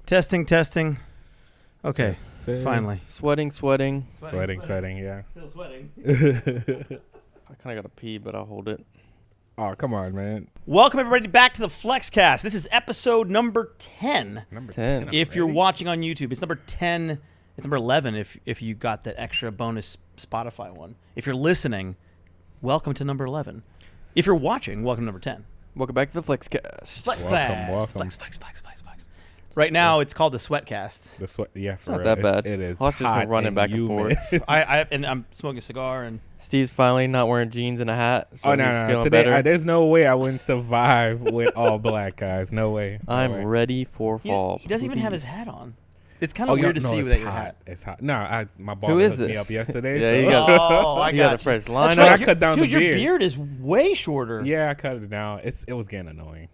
Testing. Okay, Yes, finally. Sweating. Sweating, yeah. Still sweating. I kind of got to pee, but I'll hold it. Oh, come on, man. Welcome, everybody, back to the FLEXCAST. This is episode number 10. Number 10. If you're watching on YouTube, it's number 10. It's number 11 if you got that extra bonus Spotify one. If you're listening, welcome to number 11. If you're watching, welcome to number 10. Welcome back to the FLEXCAST. FLEXCAST. Welcome. Flex. Right now, it's called the SweatCast. The sweat, yeah, It's for not real. that bad. It is. Plus, just hot been running back and humid. forth. And I'm smoking a cigar and Steve's finally not wearing jeans and a hat, so Oh no, he's no, feeling today better. there's no way I wouldn't survive with all black guys. No way. No I'm way. ready for fall. he doesn't even have his please. hat on. It's kind of weird to see you it's without your hot. hat. It's hot. No, my boss Who is hooked me this? up yesterday. Yeah, so you got- Oh, I You got got a fresh That's line right. I up. cut down Dude, the beard. your beard is way shorter. Yeah, I cut it down. It was getting annoying.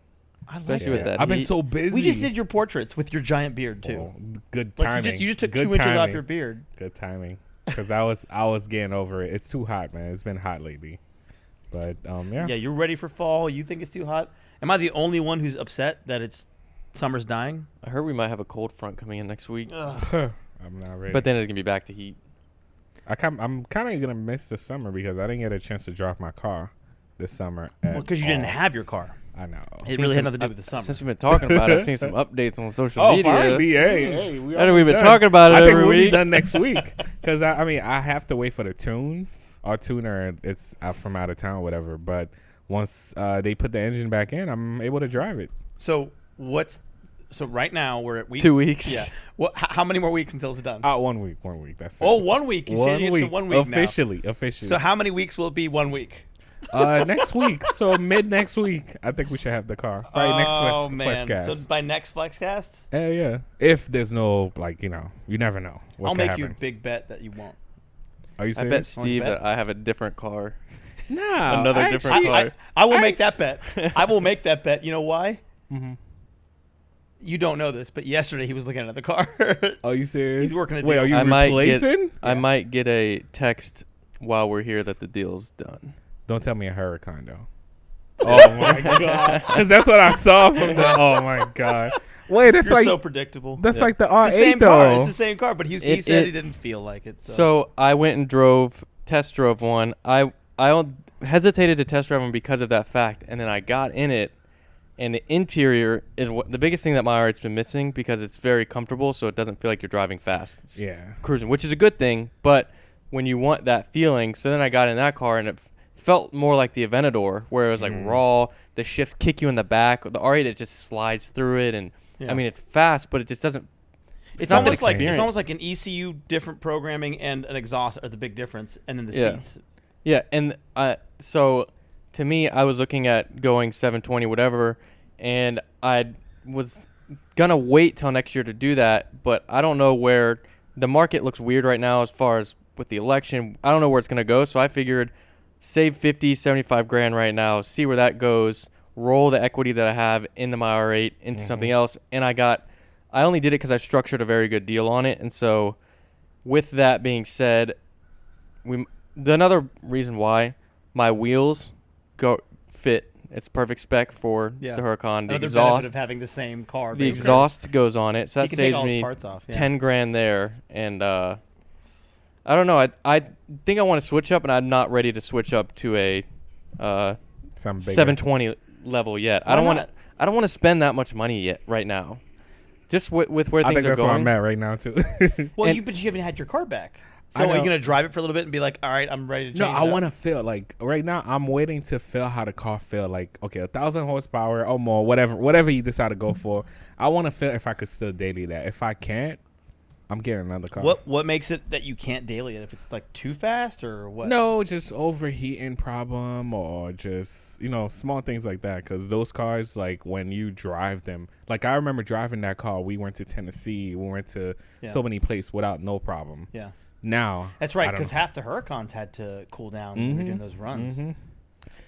Especially with that I've been heat. so busy. We just did your portraits with your giant beard too. Oh, good Like timing. you just took Good 2 inches off timing. your beard. Good timing. Because I was getting over it. It's too hot, man. It's been hot lately. But yeah. Yeah, you're ready for fall. You think it's too hot? Am I the only one who's upset that it's summer's dying? I heard we might have a cold front coming in next week, I'm not ready. but then it's gonna be back to heat. I'm kind of gonna miss the summer because I didn't get a chance to drive my car this summer. Well, because you didn't have your car. I know. It Seen really had some nothing to do with the summer. Since we've been talking about it, I've seen some updates on social Oh, media. finally, hey, we I know we've almost been done. talking about it I think every we'll be week. done next week because I mean I have to wait for the tune. Our tuner, it's out from out of town, or whatever. But once they put the engine back in, I'm able to drive it. So right now we're at week 2 weeks. Yeah. How many more weeks until it's done? 1 week. That's it. Oh, 1 week. He's changing it to 1 week now. Officially. So how many weeks will it be 1 week? Next week. So mid next week, I think we should have the car. Right next man. FlexCast. So by next FlexCast, Yeah. If there's no you never know. What I'll could make happen. you a big bet that you won't. Are you I serious? bet Steve bet? that I have a different car. No, Another different car. I will make that bet. I will make that bet. You know why? Mm-hmm. You don't know this, but yesterday he was looking at the car. Are you serious? He's working a Wait, deal. are you I might get- replacing? I might get a text while we're here that the deal's done. Don't tell me a Huracan though. Oh my god! Because that's what I saw from the. Oh my god! Wait, that's You're like so predictable. that's Yeah. like the It's R8 the same though. car. It's the same car, but he It- said it- he didn't feel like it. So I went and test drove one. I hesitated to test drive one because of that fact, and then I got in it, and the interior is the biggest thing that my R8's been missing because it's very comfortable, so it doesn't feel like you're driving fast. Yeah. Cruising, which is a good thing, but when you want that feeling, so then I got in that car and it felt more like the Aventador, where it was like raw, the shifts kick you in the back. The R8, it just slides through it, and Yeah. I mean it's fast, but it just doesn't. It's not that almost like experience. an ECU different programming and an exhaust are the big difference, and then the Yeah. seats. Yeah, and so to me, I was looking at going 720, whatever, and I was gonna wait till next year to do that, but I don't know where the market looks weird right now as far as with the election. I don't know where it's gonna go, so I figured save 50, 75 grand right now, see where that goes, roll the equity that I have into my R8 into something else, and I only did it because I structured a very good deal on it, and so with that being said, another reason why my wheels fit. It's perfect spec for Yeah. the Huracan. The Another benefit exhaust, of having the same car. the basically. exhaust goes on it, so He that can take saves all his me parts off. Yeah. 10 grand there. And I don't know. I think I want to switch up, and I'm not ready to switch up to a Some bigger. 720 level yet. Why I don't want not? to. I don't want to spend that much money yet right now. Just with where I things think are that's where going. I'm at right now too. Well, And- but you haven't had your car back. I So are you know. gonna drive it for a little bit and be like, all right, I'm ready to change No, it I up? want to feel like right now. I'm waiting to feel how the car feel. Like 1,000 horsepower or more, whatever you decide to go for. I want to feel if I could still daily that. If I can't, I'm getting another car. What makes it that you can't daily it? If it's like too fast or what? No, just overheating problem or just small things like that. Because those cars, like when you drive them, like I remember driving that car. We went to Tennessee. We went to so many places without no problem. Yeah. Now That's right, I don't because know. half the Huracans had to cool down when we were doing those runs.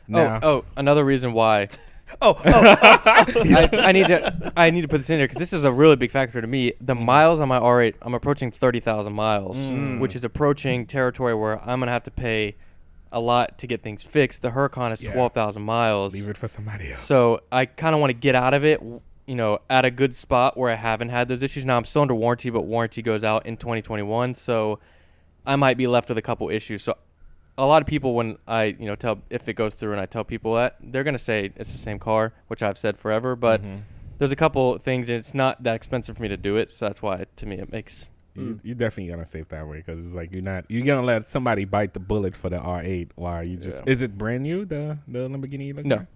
Now, Another reason why Oh, I need to put this in there because this is a really big factor to me. The miles on my R8, I'm approaching 30,000 miles, which is approaching territory where I'm gonna have to pay a lot to get things fixed. The Huracan is 12,000 miles. leave it for somebody else. So I kind of want to get out of it, at a good spot where I haven't had those issues. Now I'm still under warranty, but warranty goes out in 2021, so I might be left with a couple issues. So a lot of people, when I tell if it goes through and I tell people that, they're gonna say it's the same car, which I've said forever, but there's a couple things, and it's not that expensive for me to do it, so that's why to me it makes. You're definitely gonna save that way because it's like you're gonna let somebody bite the bullet for the R8 while you just is it brand new, the Lamborghini you look No. at?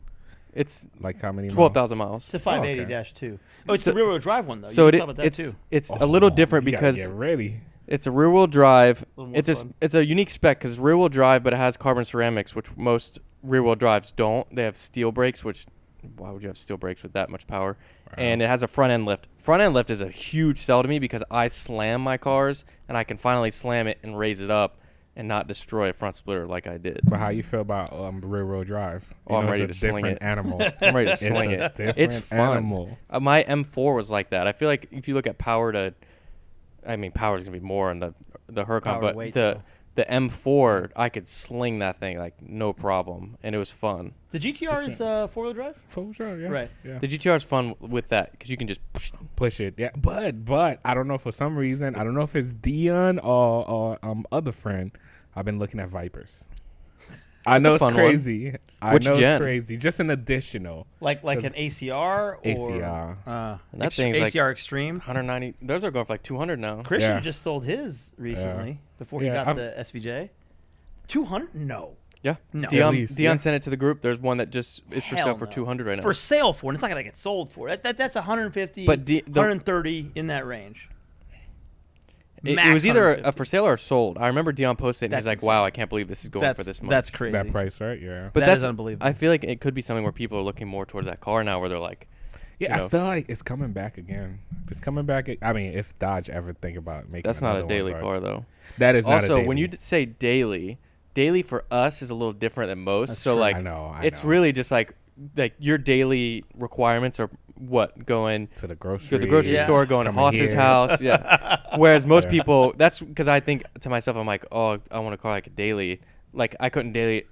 It's Like how many 12,000 miles. It's a 580-2. Oh, it's So- a rear-wheel drive one though. So You can talk about that it's too. it's a little different You gotta because get ready. it's a rear-wheel drive. A little more It's fun. it's a unique spec because rear-wheel drive, but it has carbon ceramics, which most rear-wheel drives don't. They have steel brakes, which why would you have steel brakes with that much power? And it has a front-end lift. Front-end lift is a huge sell to me because I slam my cars, and I can finally slam it and raise it up and not destroy a front splitter like I did. But how you feel about rear-wheel drive? Oh, I'm ready it's to a sling different it. animal. I'm ready to sling It's a it. different It's fun. animal. My M4 was like that. I feel like if you look at power is going to be more on the Huracan, Power to but weight, the M4, I could sling that thing like no problem, and it was fun. The GTR is 4-wheel drive? Full drive, yeah. Right. Yeah. The GTR is fun with that because you can just Push it, yeah. But I don't know, for some reason, I don't know if it's Dion or other friend. I've been looking at Vipers. I know a it's fun one. crazy. I Which know gen? it's crazy. Just an additional Like an 'Cause ACR or ACR. That thing's like ACR Extreme. 190. Those are going for like 200 now. Christian Yeah. just sold his recently before he Yeah, got I'm- the SVJ. 200? No. Yeah. No. At least, Dion yeah. sent it to the group. There's one that just is for Hell sale for no. 200 right now. For sale for, and it's not gonna get sold for. That's 150, But the- 130 in that range. It Max was either a 150. for sale or sold. I remember Dion posted, and That's he's like, insane. "Wow, I can't believe this is going for this much." That's crazy. that price, right? Yeah. But That that's is unbelievable. I feel like it could be something where people are looking more towards that car now, where they're like, Yeah, you know, I feel like it's coming back again. It's coming back. I mean, if Dodge ever think about making "That's not a another daily one, car, though." That is not a Also, daily. when you say daily for us is a little different than most. That's so true. like, I know, it's know. really just like your daily requirements are what going to the grocery, to the grocery Yeah. store, going to coming Haas's here. house. Yeah. Whereas most Yeah. people, that's because I think to myself, I'm like, oh, I want a car like a daily. Like I couldn't daily in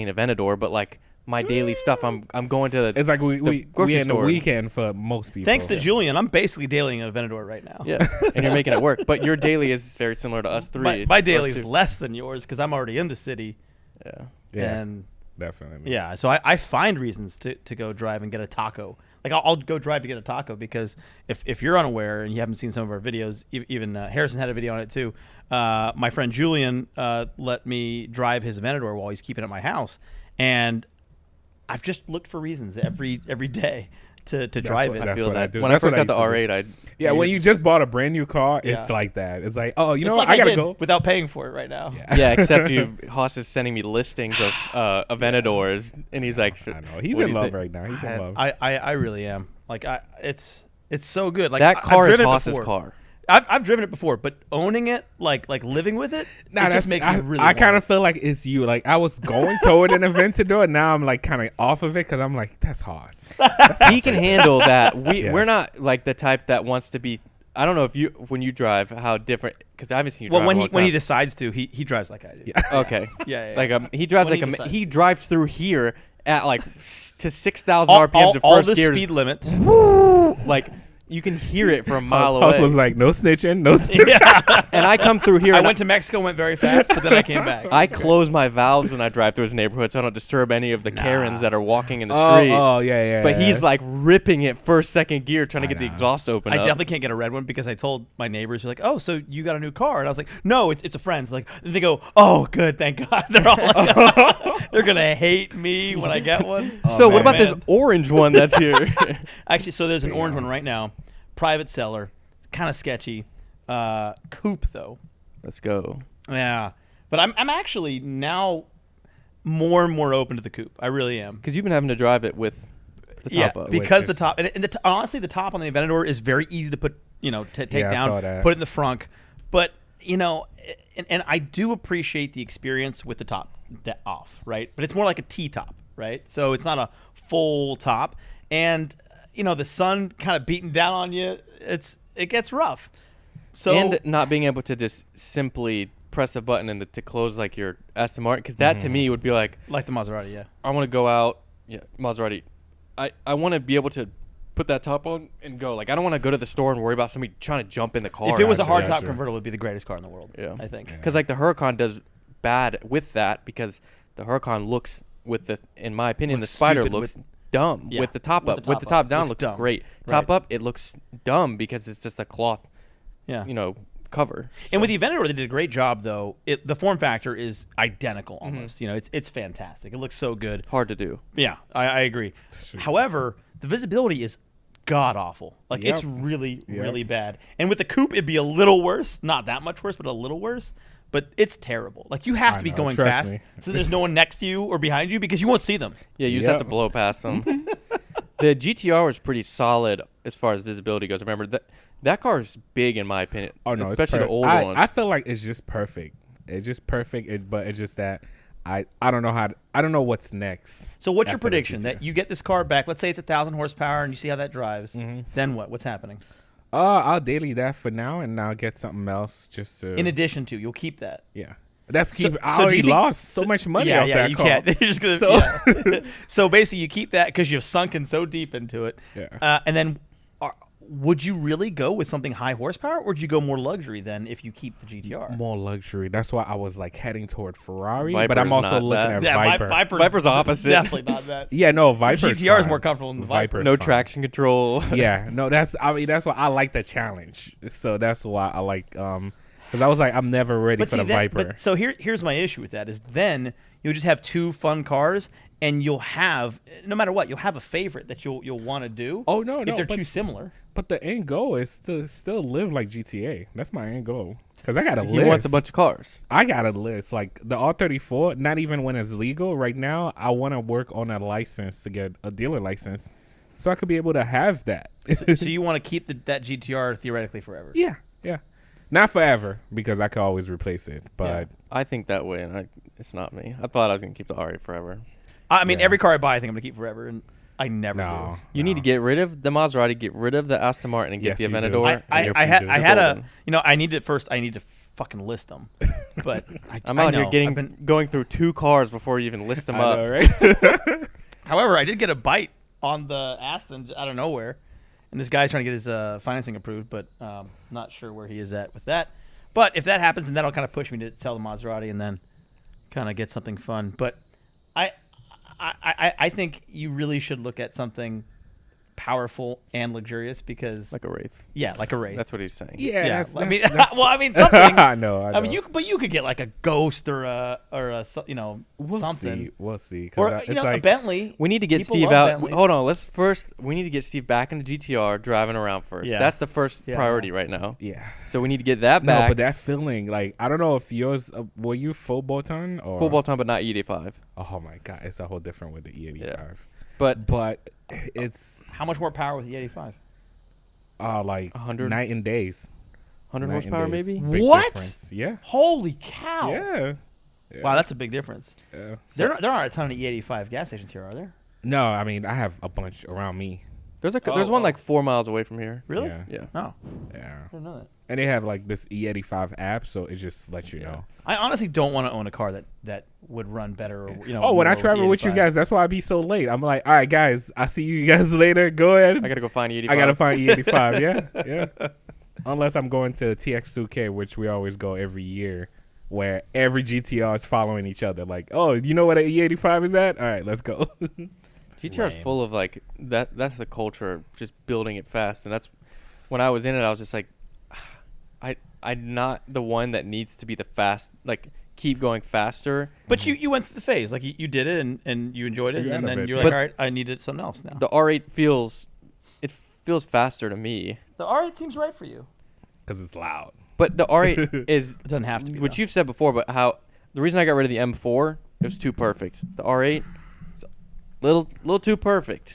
a Venador, but like my daily stuff, I'm going to the It's like we grocery in the store. weekend for most people. Thanks to Julian, I'm basically dailying a Venador right now. yeah, and you're making it work. But your daily is very similar to us three. My daily Us is two. less than yours because I'm already in the city. Yeah. Yeah, And definitely. yeah, so I find reasons to go drive and get a taco. Like I'll go drive to get a taco because if you're unaware and you haven't seen some of our videos, even Harrison had a video on it too. My friend Julian let me drive his Venador while he's keeping it at my house, and I've just looked for reasons every day to drive what- it. I That's feel what I that. do. When I That's first what I got the used to R8, Yeah, when you just bought a brand new car, Yeah. it's like that. It's like, oh, you know It's what? like I gotta did go. without paying for it right now. yeah, except Haas is sending me listings of Venadors, and he's like, I know. He's what do in you love think? right now. He's in love. I really am. Like it's so good. Like That I've car is driven it Haas's before. car. I've driven it before, but owning it, like living with it, Nah, it just makes me really. I want kind it. of feel like it's you. Like I was going toward an Aventador, now I'm like kind of off of it because I'm like, that's Haas. He can handle that. Yeah. We're not like the type that wants to be. I don't know if when you drive, how different, because I haven't seen you drive. Well, when a he long when he time. decides to, he drives like I do. Yeah. Okay. Yeah. Like he drives When like he decides he to. drives through here at like to 6,000 all, RPMs of all first the gear. speed limits. Like you can hear it from a mile Haas away. was like, no snitching, no snitching. Yeah. And I come through here. I and went to Mexico, went very fast, but then I came back. I close my valves when I drive through his neighborhood, so I don't disturb any of the Karens that are walking in the Oh, street. oh, yeah. But he's like ripping it first, second gear, trying to I get the know. exhaust open I up. definitely can't get a red one because I told my neighbors, they're like, "Oh, so you got a new car?" And I was like, "No, it's a friend's." Like they go, "Oh, good, thank God." They're all like, they're gonna hate me when I get one. So what man. about this orange one that's here? Actually, so there's an orange one right now, private seller, kind of sketchy. Coupe though. Let's go. Yeah, but I'm actually now more and more open to the coupe. I really am. Because you've been having to drive it with the top up. because the Which is- top and honestly the top on the Aventador is very easy to put, take Yeah, I saw down, that. put it in the front. But and I do appreciate the experience with the top off, right? But it's more like a T top, right? So it's not a full top, and the sun kind of beating down on you. It gets rough. So and not being able to just simply press a button and to close like your SMR, because that to me would be like the Maserati, yeah. I want to go out. Yeah, Maserati. I want to be able to put that top on and go. Like I don't want to go to the store and worry about somebody trying to jump in the car. If it was a Actually, hardtop sure. convertible, it would be the greatest car in the world. Yeah. I think. Because like the Huracan does bad with that because the Huracan looks with the, in my opinion, Looks the Spider stupid looks dumb Yeah, with the top with up. the With top the top up. down Looks looks dumb. great. Right. Top up, it looks dumb because it's just a cloth, Yeah. cover. And with the Aventador, they did a great job though. The form factor is identical almost. It's fantastic. It looks so good. Hard to do. Yeah, I agree. However, the visibility is god awful. Like it's really really bad. And with the coupe, it'd be a little worse. Not that much worse, but a little worse. But it's terrible. Like you have to be going trust fast, me. so there's no one next to you or behind you because you won't see them. Yeah, you just have to blow past them. The GTR was pretty solid as far as visibility goes. Remember that car is big in my opinion. Oh no, especially the old ones. ones. I feel like it's just perfect. It's just perfect. But it's just that I don't know I don't know what's next. So what's your after the prediction? GTR? That you get this car back, let's say it's 1,000 horsepower and you see how that drives. Then what? What's happening? I'll daily that for now, and I'll get something else just to. In addition to, you'll keep that. Yeah. That's keep. I do you already think- lost so much money off that you car. can't. You're just gonna. So- Yeah. So basically, you keep that because you've sunken so deep into it. Yeah. And then, would you really go with something high horsepower, or would you go more luxury then if you keep the GTR? More luxury. That's why I was like heading toward Ferrari, but Viper's I'm also not looking that. at Viper. Viper's opposite. Definitely not that. Yeah, no, Viper. GTR is more comfortable than the Viper. No traction control. Yeah, no, that's why I like the challenge. So that's why I like because I was like I'm never ready for the Viper. But so here's my issue with that is then you'll just have two fun cars and you'll have no matter what you'll have a favorite that you'll want to do. Oh no, if they're but, too similar. But the end goal is to still live like GTA. That's my end goal. Because I got a He list. wants a bunch of cars. I got a list. Like the R34, not even when it's legal right now, I want to work on a license to get a dealer license so I could be able to have that. So you want to keep that GTR theoretically forever? Yeah. Not forever because I could always replace it. But I think that way, and it's not me. I thought I was going to keep the R8 forever. I mean, Yeah. every car I buy, I think I'm gonna keep forever, and I never no. do. You need to get rid of the Maserati, get rid of the Aston Martin, and get Yes, the you do. Aventador. I Yes, had you do. I had a Golden. I need to fucking list them, but I'm I out know. here I've been- going through two cars before you even list them I up. know, right? However, I did get a bite on the Aston out of nowhere, and this guy's trying to get his financing approved, but not sure where he is at with that. But if that happens, then that'll kind of push me to sell the Maserati and then kind of get something fun. But I think you really should look at something powerful and luxurious because Like a Wraith. like a Wraith. That's what he's saying. Yeah. yeah. That's, I mean, that's- well, I mean something. I know. I mean, you could get like a Ghost or a We'll something. See. We'll see. 'Cause Or it's a like, Bentley. We need to get People Steve love out. Bentleys. Hold on. We need to get Steve back in the GTR driving around first. Yeah. That's the first Yeah. priority right now. yeah. So we need to get that No, back. but that feeling, like, I don't know if yours, were you full bolt-on? Or? Full bolt on, but not E85. Oh, my God. It's a whole different with the E85. But But it's, How much more power with the 85? like, 100? night and days. 100 Night and horsepower, days. maybe? Big What? difference. Yeah. Holy cow! Yeah. Wow, that's a big difference. Yeah. There aren't a ton of E85 gas stations here, are there? No, I mean, I have a bunch around me. There's Oh, one oh. like 4 miles away from here. Really? Yeah. Yeah. Oh, Yeah. I didn't know that. And they have, like, this E85 app, so it just lets you know. I honestly don't want to own a car that would run better. Or, Oh, when I more travel with you E85. guys, that's why I be so late. I'm like, all right, guys, I'll see you guys later. Go ahead. I got to go find E85. I gotta find E85. Yeah. Unless I'm going to TX2K, which we always go every year, where every GTR is following each other. Like, oh, you know what an E85 is at? All right, let's go. GTR is Lame. full of like that. That's the culture of just building it fast, and that's when I was in it. I was just like, I'm not the one that needs to be the fast. Like, keep going faster. But you went through the phase, like you did it and you enjoyed it, The and end of then it. you're like, But all right, I needed something else now. The R8 feels faster to me, The R8 seems right for you. Because it's loud. but the R8 is It doesn't have to be. what though. you've said before. But how the reason I got rid of the M4, it was too perfect. The R8, it's a little too perfect.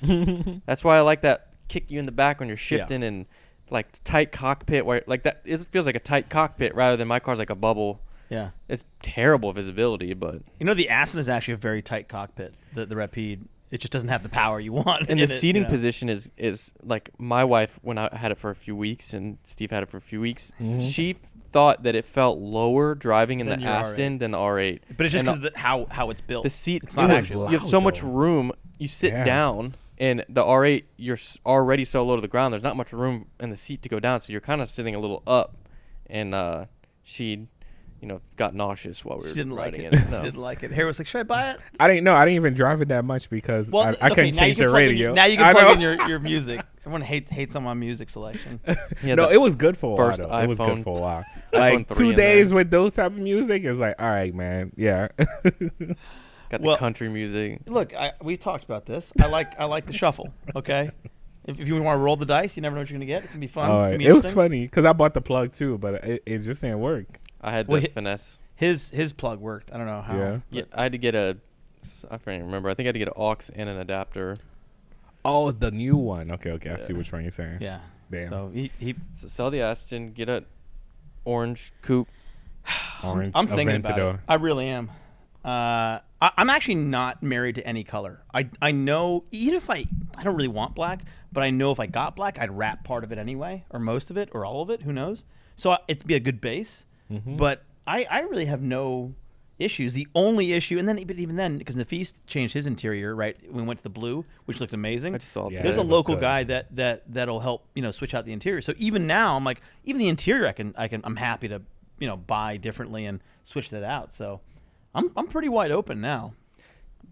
That's why I like that kick you in the back when you're shifting and like tight cockpit where like that. It feels like a tight cockpit rather than my car's like a bubble. Yeah. It's terrible visibility, but The Aston is actually a very tight cockpit. The Rapide, it just doesn't have the power you want. and in the it, seating you know? position is like my wife when I had it for a few weeks and Steve had it for a few weeks. She thought that it felt lower driving in Than the your Aston R8. than the R8. But it's just And because how it's built. the seat. It's not it was- actually you have so loud, much though. room. You sit Yeah. down And the R8, you're already so low to the ground. There's not much room in the seat to go down, so you're kind of sitting a little up. And she, got nauseous while we were riding it. She didn't like it. Harry was like, "Should I buy it?" I didn't know. I didn't even drive it that much because I couldn't change the radio. Now you can plug in your music. Everyone hates on my music selection. No, it was good for a while. First Though. It was good for a while. iPhone Like 2 days with those type of music is like, all right, man. Yeah. Got the country music. Look, we talked about this. I like the shuffle. Okay, if you want to roll the dice, you never know what you're gonna get. It's gonna be fun. It's gonna be it was funny because I bought the plug too, but it just didn't work. I had to finesse. His plug worked. I don't know how. Yeah, I had to get I can't remember. I think I had to get an aux and an adapter. Oh, the new one. Okay. I see which one you're saying. Yeah. Damn. So so sell the Aston, get a orange coupe. Orange. I'm thinking about it. I really am. I'm actually not married to any color. I know even if I don't really want black, but I know if I got black, I'd wrap part of it anyway, or most of it, or all of it. Who knows? So it'd be a good base. Mm-hmm. But I really have no issues. The only issue, but even then, because Nafis changed his interior, right? We went to the blue, which looked amazing. I just saw it. There's a local guy that'll help switch out the interior. So even now, I'm like, even the interior, I'm happy to buy differently and switch that out. So I'm pretty wide open now.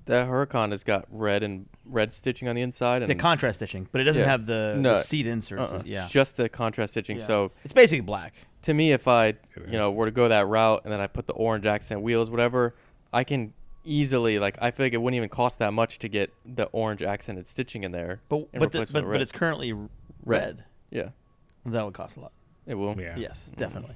The Huracan has got red stitching on the inside, and the contrast stitching, but it doesn't have the seat inserts. Yeah, it's just the contrast stitching. Yeah. So it's basically black. To me, if I were to go that route and then I put the orange accent wheels, whatever, I can easily I feel like it wouldn't even cost that much to get the orange accented stitching in there. But it's currently red. Yeah, that would cost a lot. It will. Yeah. Yes, definitely.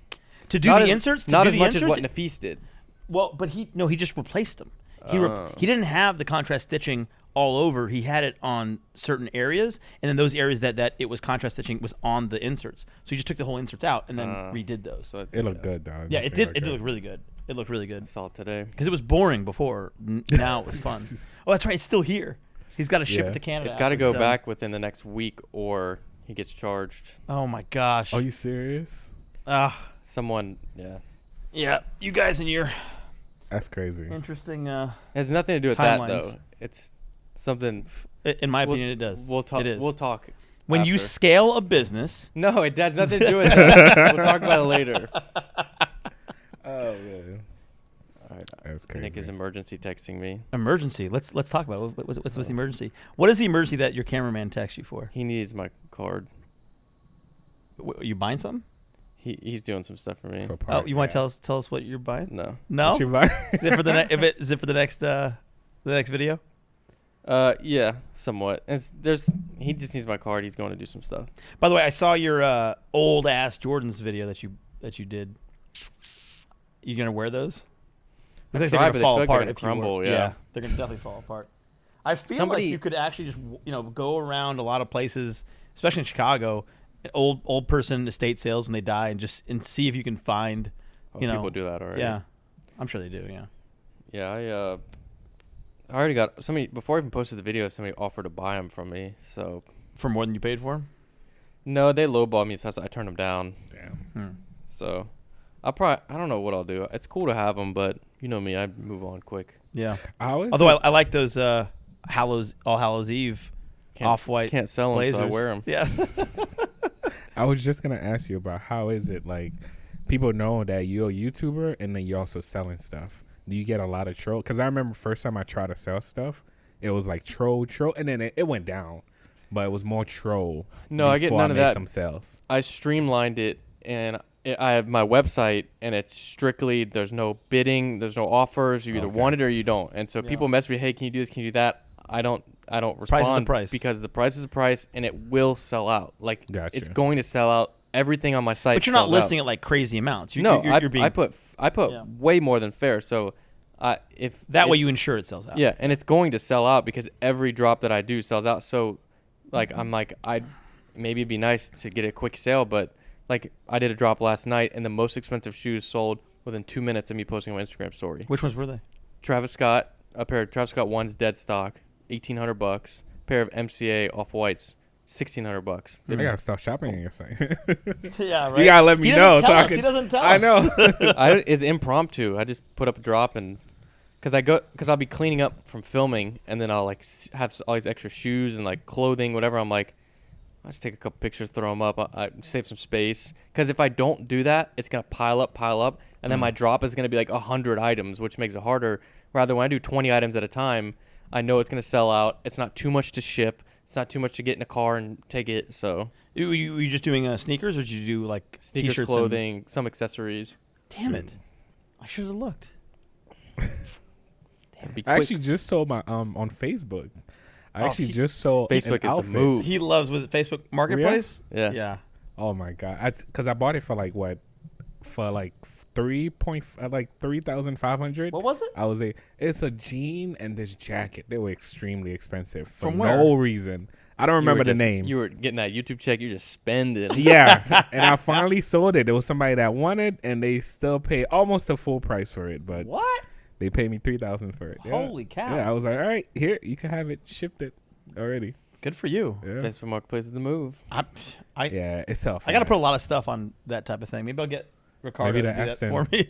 To do the inserts, not as much as what Nafis did. Well, but he just replaced them. He didn't have the contrast stitching all over. He had it on certain areas, and then those areas that it was contrast stitching was on the inserts. So he just took the whole inserts out and then redid those. So it looked good, though. Yeah, it did. It did look really good. It looked really good. I saw it today because it was boring before. Now it was fun. Oh, that's right. It's still here. He's got to ship it to Canada. It's got to go back within the next week, or he gets charged. Oh my gosh. Are you serious? Someone. Yeah. Yeah. You guys and your. That's crazy. Interesting. It has nothing to do with timelines. That though. It's something. In my opinion, it does. We'll talk. It is. We'll talk. When you scale a business. No, it has nothing to do with that. We'll talk about it later. Oh man. All right. That's crazy. Nick is emergency texting me. Emergency. Let's talk about it. What's the emergency? What is the emergency that your cameraman texts you for? He needs my card. You buying something? He's doing some stuff for me. Oh, you want to tell us what you're buying? No. No. What you buying? Is it for the next video? Yeah, somewhat. He just needs my card. He's going to do some stuff. By the way, I saw your old ass Jordans video that you did. You gonna wear those? I think they're gonna fall apart if crumble. Yeah, they're gonna definitely fall apart. I feel like you could actually just go around a lot of places, especially in Chicago, old person estate sales when they die, and see if you can find. People do that already. Yeah, I'm sure they do. Yeah. Yeah, I already got somebody before I even posted the video. Somebody offered to buy them from me. So for more than you paid for them? No, they lowballed me, so I turned them down. Damn. So I don't know what I'll do. It's cool to have them, but you know me, I move on quick. Yeah. Although I like those All Hallows Eve off-white can't sell them, blazers. so I wear them. Yes. I was just gonna ask you about how is it like people know that you're a YouTuber and then you're also selling stuff. Do you get a lot of troll? Because I remember first time I tried to sell stuff, it was like troll, and then it went down, but it was more troll. No, I get none of that. Some sales. I streamlined it, and I have my website, and it's strictly there's no bidding, there's no offers. You either want it or you don't. And so people mess with me, hey, can you do this? Can you do that? I don't respond. Price is the price. Because the price is the price, and it will sell out. Like it's going to sell out. Everything on my site. But you're not listing at like crazy amounts. I put way more than fair. So if way you ensure it sells out. Yeah, and it's going to sell out because every drop that I do sells out. So maybe it'd be nice to get a quick sale, but like I did a drop last night, and the most expensive shoes sold within 2 minutes of me posting on my Instagram story. Which ones were they? Travis Scott, a pair of Travis Scott ones, dead stock, $1,800. Pair of MCA off whites, $1,600. I gotta stop shopping on your site. Yeah, right. You gotta let me know so I can. He doesn't tell us. I know. It's impromptu. I just put up a drop and because I'll be cleaning up from filming, and then I'll like have all these extra shoes and like clothing, whatever. I'm like, I'll just take a couple pictures, throw them up. I save some space, because if I don't do that, it's gonna pile up, and then my drop is gonna be like 100 items, which makes it harder. Rather, when I do 20 items at a time, I know it's gonna sell out. It's not too much to ship. It's not too much to get in a car and take it. So you just doing sneakers, or did you do like sneakers, t-shirts, clothing, some accessories? Damn it! I should have looked. I actually just sold my on Facebook. I actually just sold Facebook an is outfit. the move. He loves Facebook Marketplace. Yeah. Yeah. Oh my god! Because I bought it for like what? For like 3,500. What was it? It's a jean and this jacket. They were extremely expensive for From where? no reason. I don't remember the name. You were getting that YouTube check. You just spending. Yeah, and I finally sold it. There was somebody that wanted, and they still paid almost the full price for it. But What? they paid me $3,000 for it. Yeah. Holy cow! Yeah, I was like, all right, here you can have it, shipped it already. Good for you. Yeah, Facebook Marketplace is the move. yeah, it's tough. I got to put a lot of stuff on that type of thing. Maybe I'll get Ricardo Maybe to the do that accent. for me.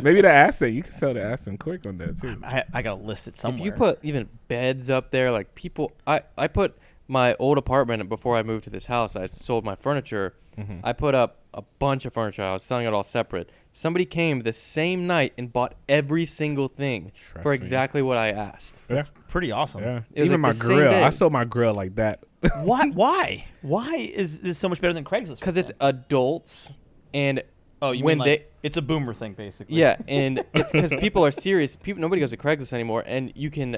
Maybe the asset. You can sell the asset quick on that too. I got to list it somewhere. If you put even beds up there, like people, I put my old apartment before I moved to this house. I sold my furniture. Mm-hmm. I put up a bunch of furniture. I was selling it all separate. Somebody came the same night and bought every single thing Trust for me. exactly what I asked. Yeah, pretty awesome. yeah. It was Even like my the same grill. day. I sold my grill like that. Why? Why is this so much better than Craigslist? Because it's adults, and oh, you when mean like it's a boomer thing basically. yeah, and it's because people are serious. Nobody goes to Craigslist anymore, and you can.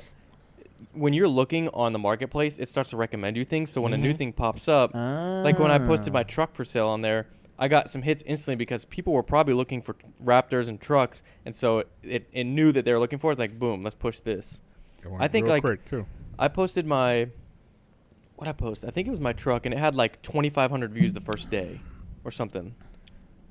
When you're looking on the marketplace, it starts to recommend you things. So when a new thing pops up, like when I posted my truck for sale on there, I got some hits instantly because people were probably looking for Raptors and trucks, and so it knew that they were looking for it. It's like, boom, let's push this. I think real like quick too. I posted my what I post. I think it was my truck, and it had like 2,500 views the first day, or something.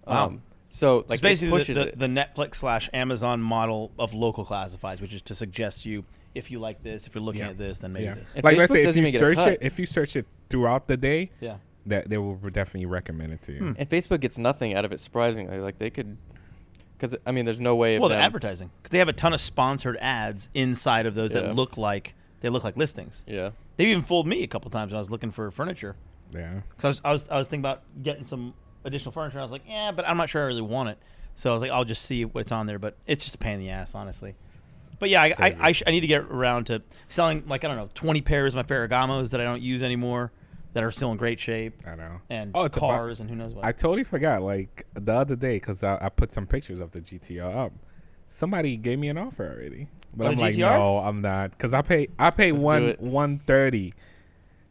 Wow. So like it's basically it pushes it. the Netflix/Amazon model of local classifieds, which is to suggest you if you like this, if you're looking at this, then maybe this. And Like let's Facebook say if doesn't you even get a search cut. if you search it throughout the day, Yeah. that they will definitely recommend it to you. And Facebook gets nothing out of it, surprisingly. Like they could, because I mean, there's no way of Well, the them. advertising, because they have a ton of sponsored ads inside of those Yeah. that look like listings. Yeah. They've even fooled me a couple times when I was looking for furniture. Yeah. Because I was thinking about getting some additional furniture. And I was like, yeah, but I'm not sure I really want it. So I was like, I'll just see what's on there. But it's just a pain in the ass, honestly. But yeah, I need to get around to selling, like, I don't know, 20 pairs of my Ferragamos that I don't use anymore that are still in great shape. I know. And it's cars and who knows what. I totally forgot. Like the other day, because I put some pictures of the GTR up. Somebody gave me an offer already, but On I'm the like, GTR? no, I'm not, because I pay Let's do it. 130.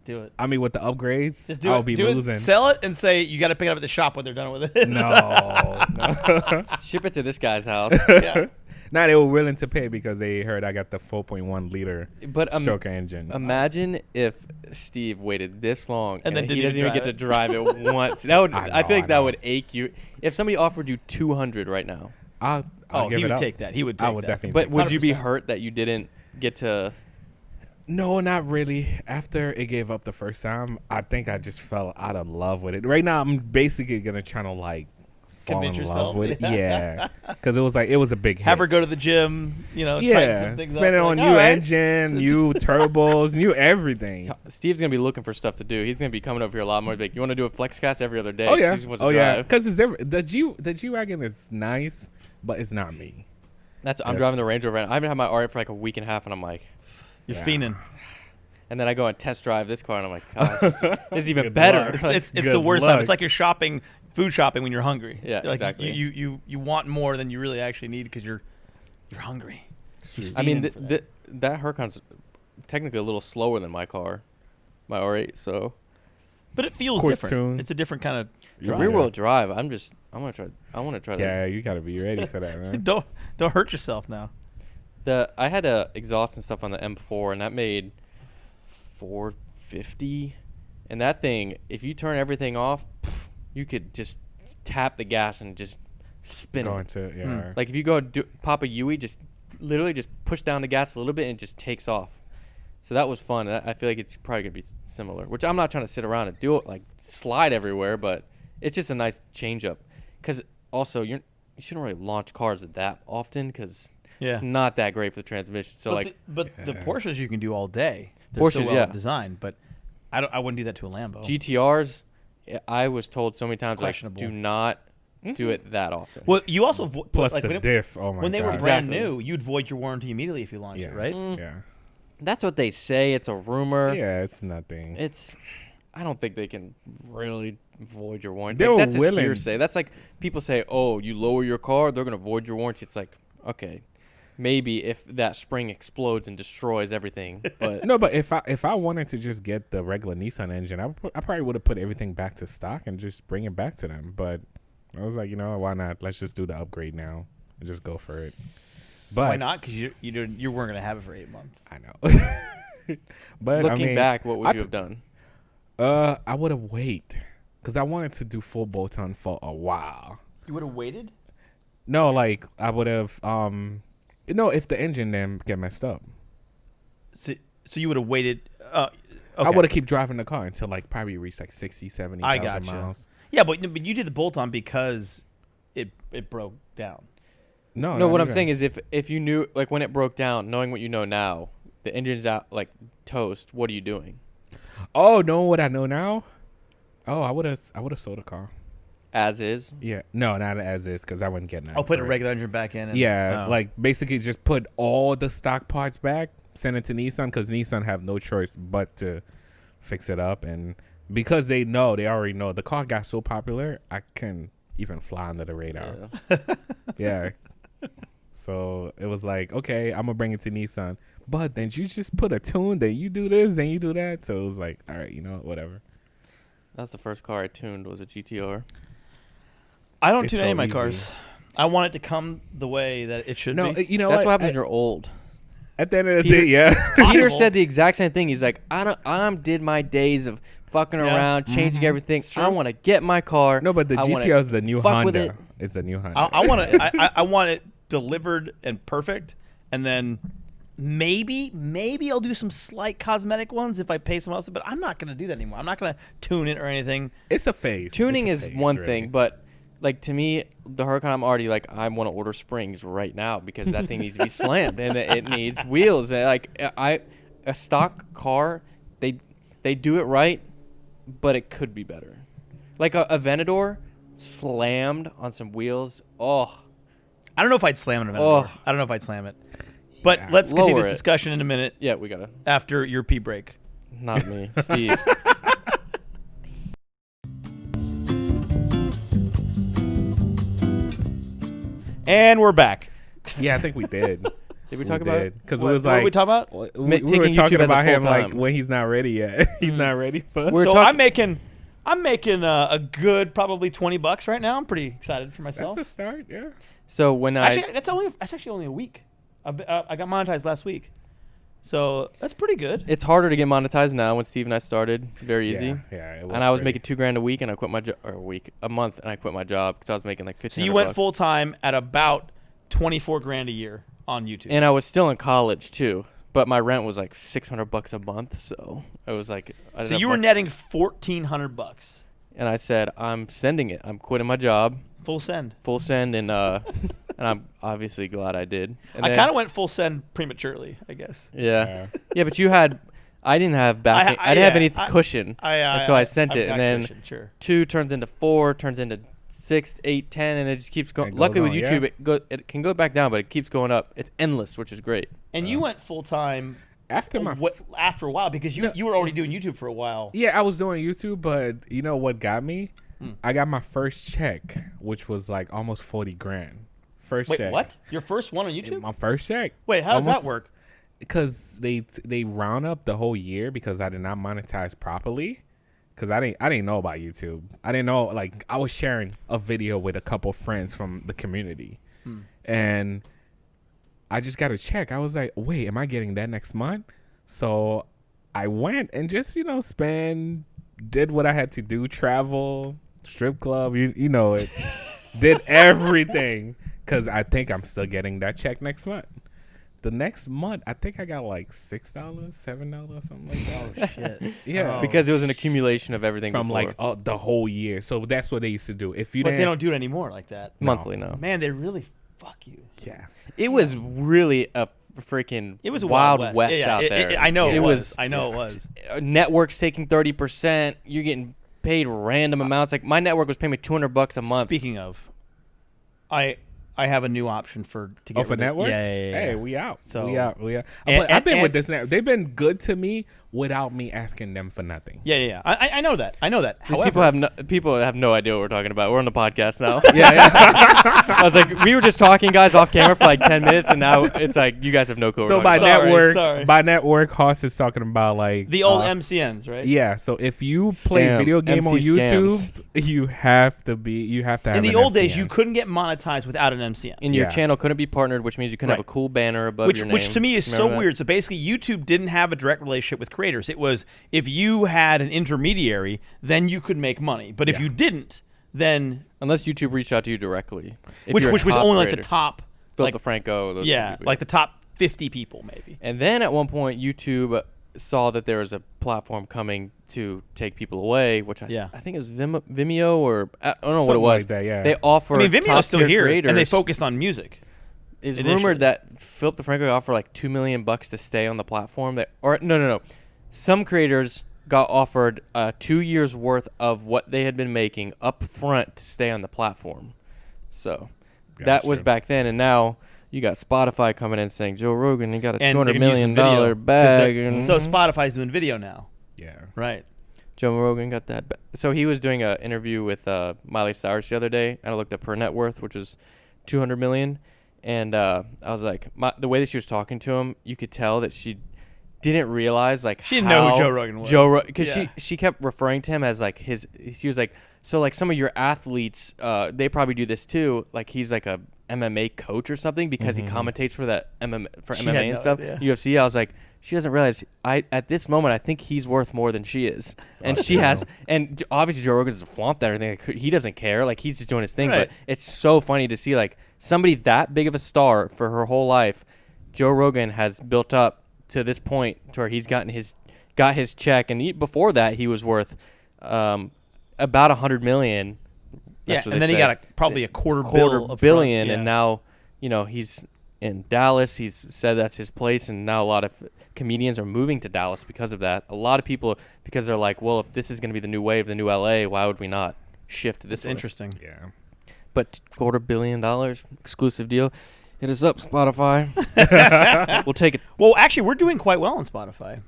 Do it. I mean, with the upgrades, Just do I'll it. be do losing. It, sell it and say you got to pick it up at the shop when they're done with it. No. Ship it to this guy's house. Yeah. Now they were willing to pay because they heard I got the 4.1 liter But stroke engine. imagine if Steve waited this long And then he didn't doesn't even drive get to it. drive it once. That would I I feel like know. that would ache you. If somebody offered you 200 right now, I'll Oh, give he it would up. take that. He would take I would that. definitely. but take would you be 100%. hurt that you didn't get to? No, not really. After it gave up the first time, I think I just fell out of love with it. Right now, I'm basically gonna try to like fall Convince in yourself? love with it. Yeah, because it was a big hit. Have her go to the gym, tighten Yeah, some things spend it up. on Like, new all right. engine, new turbos, new everything. Steve's gonna be looking for stuff to do. He's gonna be coming over here a lot more. Like, you want to do a FLEXCAST every other day? Oh 'cause yeah, he wants to oh yeah, drive. because it's different. The G wagon is nice, but it's not me. I'm driving the Range Rover. I haven't had my R8 for like a week and a half, and I'm like, You're Yeah. fiending. and then I go and test drive this car, and I'm like, oh, this is even Good better. luck. Like, It's Good the worst time. luck. It's like you're food shopping when you're hungry. Yeah, like exactly. You want more than you really actually need because you're hungry. He's I mean, fiending for that. that Huracan's technically a little slower than my car, my R8. So But it feels Quick different. tune. It's a different kind of the drive. rear wheel drive. I want to try that. Yeah, you gotta be ready for that, man. Don't hurt yourself now. I had a exhaust and stuff on the M4, and that made 450. And that thing, if you turn everything off, you could just tap the gas and just spin Going it. to yeah. Like if you go pop a Yui, just literally just push down the gas a little bit and it just takes off. So that was fun. I feel like it's probably gonna be similar. Which I'm not trying to sit around and do it like slide everywhere, but it's just a nice change up. Because also you shouldn't really launch cars that often because Yeah. It's not that great for the transmission. So but the Porsches you can do all day. They're Porsches, so well designed, but I wouldn't do that to a Lambo. GTRs, I was told so many times, like, questionable. do not do it that often. Well, you also Plus like, the diff. Oh my god. when they were Exactly. brand new, you'd void your warranty immediately if you launched it, right? Yeah. That's what they say. It's a rumor. Yeah, it's nothing. I don't think they can really void your warranty. They Like, were that's just willing. hearsay. That's like people say, "Oh, you lower your car, they're gonna void your warranty." It's like, okay, maybe if that spring explodes and destroys everything, but No, but if I wanted to just get the regular Nissan engine, I probably would have put everything back to stock and just bring it back to them. But I was like, why not? Let's just do the upgrade now and just go for it. But Why not? Because you weren't gonna have it for 8 months. I know. But looking back, what would you have done? I would have waited because I wanted to do full bolt-on for a while. You would have waited. No, like I would have. If the engine then get messed up, So you would have waited. Okay. I would have keep driving the car until like probably reach like 60, 70,000 gotcha. miles. Yeah, but you did the bolt-on because it broke down. No, what I'm saying is if you knew, like, when it broke down, knowing what you know now, the engine's out, like, toast, what are you doing? Oh, know what I know now? Oh, I would have sold a car. As is? Yeah, no, not as is because I wouldn't get nothing. I'll put for a it. regular engine back in. And, Yeah, oh. like basically just put all the stock parts back, send it to Nissan because Nissan have no choice but to fix it up, and because they already know the car got so popular, I couldn't even fly under the radar. Yeah. So it was like, okay, I'm gonna bring it to Nissan, but then you just put a tune, then you do this, then you do that. So it was like, all right, whatever. That's the first car I tuned was a GTR. I don't It's tune so any of my easy. cars. I want it to come the way that it should No, be. That's what happens when you're old. At the end of the Peter- day, yeah. Peter Possible. said the exact same thing. He's like, I did my days of fucking Yeah. around, changing everything. It's true. I want to get my car. No, but the I wanna GTR is the new fuck with Honda. it. It's the new Honda. I want it. I want it delivered and perfect, and then maybe I'll do some slight cosmetic ones if I pay someone else. But I'm not gonna do that anymore. I'm not gonna tune it or anything. It's a phase. Tuning It's a is phase, one really. thing, but like to me, the Huracan, I'm already like, I want to order springs right now because that thing needs to be slammed and it needs wheels. And like a stock car, they do it right, but it could be better. Like a Aventador slammed on some wheels. Oh, I don't know if I'd slam it. I don't know if I'd slam it. But Yeah. let's continue Lower this it. discussion in a minute yeah, we gotta. after your pee break. Not me, Steve. And we're back. Yeah, I think we did. Did we talk about it? Because What- we was what like, were we talking about? we Taking were YouTube talking as a about him like full-time. when he's not ready yet. He's not ready for. We're So talking- I'm making a good probably $20 right now. I'm pretty excited for myself. That's a start. Yeah. So when Actually, that's actually only a week. I got monetized last week, so that's pretty good. it's harder to get monetized now when Steve and I started. Very easy. Yeah. It And I was pretty- making $2,000 a week, and I quit my a month, and I quit my job because I was making like 15. So you went full time at about 24 grand a year on YouTube. And I was still in college too, but my rent was like $600 a month. So I was like, I so didn't you have were much- netting $1,400 and I said, I'm sending it. I'm quitting my job, full send. full send, and and I'm obviously glad I did. And I then- kind of went full send prematurely, I guess. yeah, but I didn't have backing. I didn't have any cushion, and so I sent it, got and then cushion, sure. 2 turns into 4, turns into 6, 8, 10, and it just keeps going. It goes Luckily with on, yeah. YouTube, it can go back down, but it keeps going up. It's endless, which is great. And you went full time after my. after a while because you were already doing YouTube for a while. Yeah, I was doing YouTube, but you know what got me? I got my first check, which was like almost 40 grand. First Wait, check. what? Your first one on YouTube? My first check. Wait, how does that Almost- work? Because they round up the whole year because I did not monetize properly. Because I didn't know about YouTube. I didn't know, like, I was sharing a video with a couple friends from the community, and I just got a check. I was like, wait, am I getting that next month? So I went and just did what I had to do, travel, strip club, you know it, did everything because I think I'm still getting that check next month. The next month, I think I got like $6, $7, something like that. Oh shit! Yeah, Oh. Because it was an accumulation of everything from before. like the whole year. So that's what they used to do. If you But didn't, they don't do it anymore like that. monthly now. Man, they really fuck you. Yeah. It was really a freaking It was a wild west out there. I know it it was. I know it was. Networks taking 30%. You're getting paid random amounts. Like my network was paying me $200 a month. Speaking of, I have a new option to get For network? Yeah. Hey, we out. So we out. And- I've been and- with this network. They've been good to me without me asking them for nothing. Yeah. I know that. These However, people have no idea what we're talking about. We're on the podcast now. Yeah. I was like, we were just talking, guys, off camera for like 10 minutes, and now it's like you guys have no clue. So what by we're talking about. Sorry. network, Hoss is talking about like the old MCNs, right? Yeah. So if you play Scam. video game on MC YouTube, scams. you have to have In the an old days, MCN. you couldn't get monetized without an MCN. And your Yeah. channel couldn't be partnered, which means you couldn't have a cool banner above your name. Which to me is Remember so that? weird. So basically, YouTube didn't have a direct relationship with creators. It was if you had an intermediary, then you could make money. But if Yeah. you didn't, then Unless YouTube reached out to you directly. If which you're a was top only like the creator. top, Phil like DeFranco. Those yeah, people. like the top 50 people maybe. And then at one point, YouTube saw that there was a platform coming to take people away, which I think it was Vimeo or I don't know what it Something was. like that, yeah. They offer I mean, Vimeo's still here, creators. and they focused on music. It's initially. rumored that Philip DeFranco offered like $2 million to stay on the platform. No. Some creators got offered 2 years worth of what they had been making up front to stay on the platform. So that was Gotcha. back then, and now you got Spotify coming in saying Joe Rogan, he got a And $200 they're gonna use the million video, 'cause bag. they're- And So Spotify's doing video now, Yeah. right? Joe Rogan got that. So he was doing an interview with Miley Cyrus the other day, and I looked up her net worth, which is $200 million. And I was like, the way that she was talking to him, you could tell that she didn't realize like She didn't know who how Joe Rogan was. Because Yeah. she kept referring to him as like she was like, so like some of your athletes, they probably do this too. Like he's like a MMA coach or something because he commentates for that She MMA had and no stuff. idea. UFC. I was like, she doesn't realize at this moment I think he's worth more than she is, and she has. And obviously Joe Rogan doesn't flaunt that or anything. Like, he doesn't care. Like he's just doing his thing. Right. But it's so funny to see like somebody that big of a star for her whole life. Joe Rogan has built up to this point to where he's got his check, and before that he was worth about $100 million. That's what and they then he said. got probably a quarter $250 up million, front. and now he's in Dallas. He's said that's his place, and now a lot of comedians are moving to Dallas because of that. A lot of people, because they're like, well, if this is going to be the new wave, the new LA, why would we not shift this It's way? interesting. Yeah. But $250 million exclusive deal. Hit us up, Spotify. We'll take it. Well, actually, we're doing quite well on Spotify.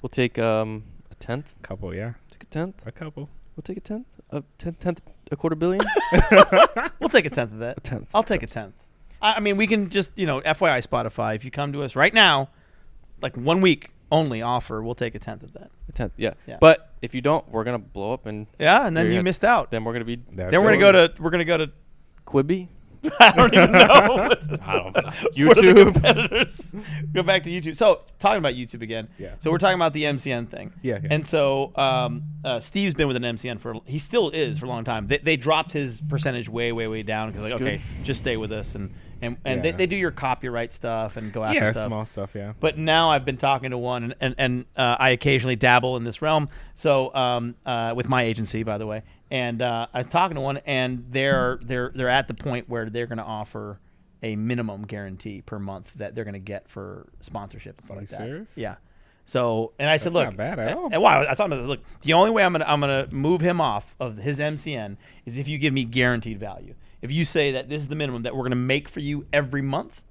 We'll take a tenth. Couple, yeah. Take a tenth. A couple. We'll take a tenth. A tenth. A $250 million. We'll take a tenth of that. A tenth. I'll take a tenth. I mean, we can just, FYI Spotify, if you come to us right now, like 1 week only offer, we'll take a tenth of that. A tenth. Yeah. Yeah. But if you don't, we're gonna blow up, and Yeah, and then You're you gonna- missed out. then we're gonna be That's Then we're it. gonna go to Quibi. I don't even know. I don't know. What are the YouTube. competitors? Go back to YouTube. So talking about YouTube again. Yeah. So we're talking about the MCN thing. Yeah. And so Steve's been with an MCN he still is for a long time. They dropped his percentage way down because like, That's okay, just stay with us and Yeah. they do your copyright stuff and go after Yeah, stuff. small stuff, yeah. But now I've been talking to one, and I occasionally dabble in this realm. So with my agency, by the way, and I was talking to one, and they're at the point where they're going to offer a minimum guarantee per month that they're going to get for sponsorship and stuff Are like you that. serious? Yeah. So and I said, That's look, not bad at all. And why I told him, look, the only way I'm gonna move him off of his MCN is if you give me guaranteed value. If you say that this is the minimum that we're going to make for you every month,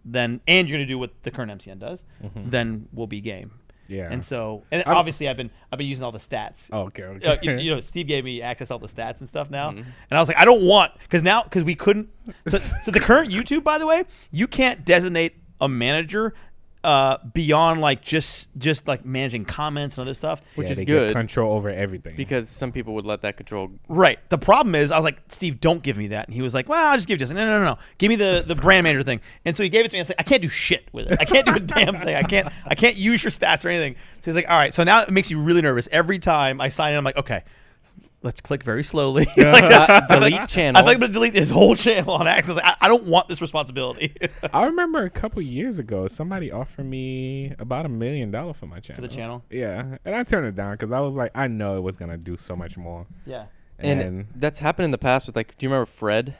then and you're going to do what the current MCN does, then we'll be game. Yeah. And so, and I'm- obviously, I've been using all the stats. Oh, okay. Steve gave me access to all the stats and stuff now, and I was like, I don't want because we couldn't. So the current YouTube, by the way, you can't designate a manager beyond like just like managing comments and other stuff. Which Yeah, is they good. get control over everything. Because some people would let that control. Right. The problem is, I was like, Steve, don't give me that. And he was like, well, I'll just give you this. No. Give me the brand manager thing. And so he gave it to me. I was like, I can't do shit with it. I can't do a damn thing. I can't use your stats or anything. So he's like, all right. So now it makes you really nervous. Every time I sign in, I'm like, okay, let's click very slowly. Delete channel. I think I'm going to delete his whole channel on access. I don't want this responsibility. I remember a couple years ago, somebody offered me about $1 million for my channel. For the channel? Yeah. And I turned it down because I was like, I know it was going to do so much more. Yeah. And that's happened in the past with like, do you remember Fred?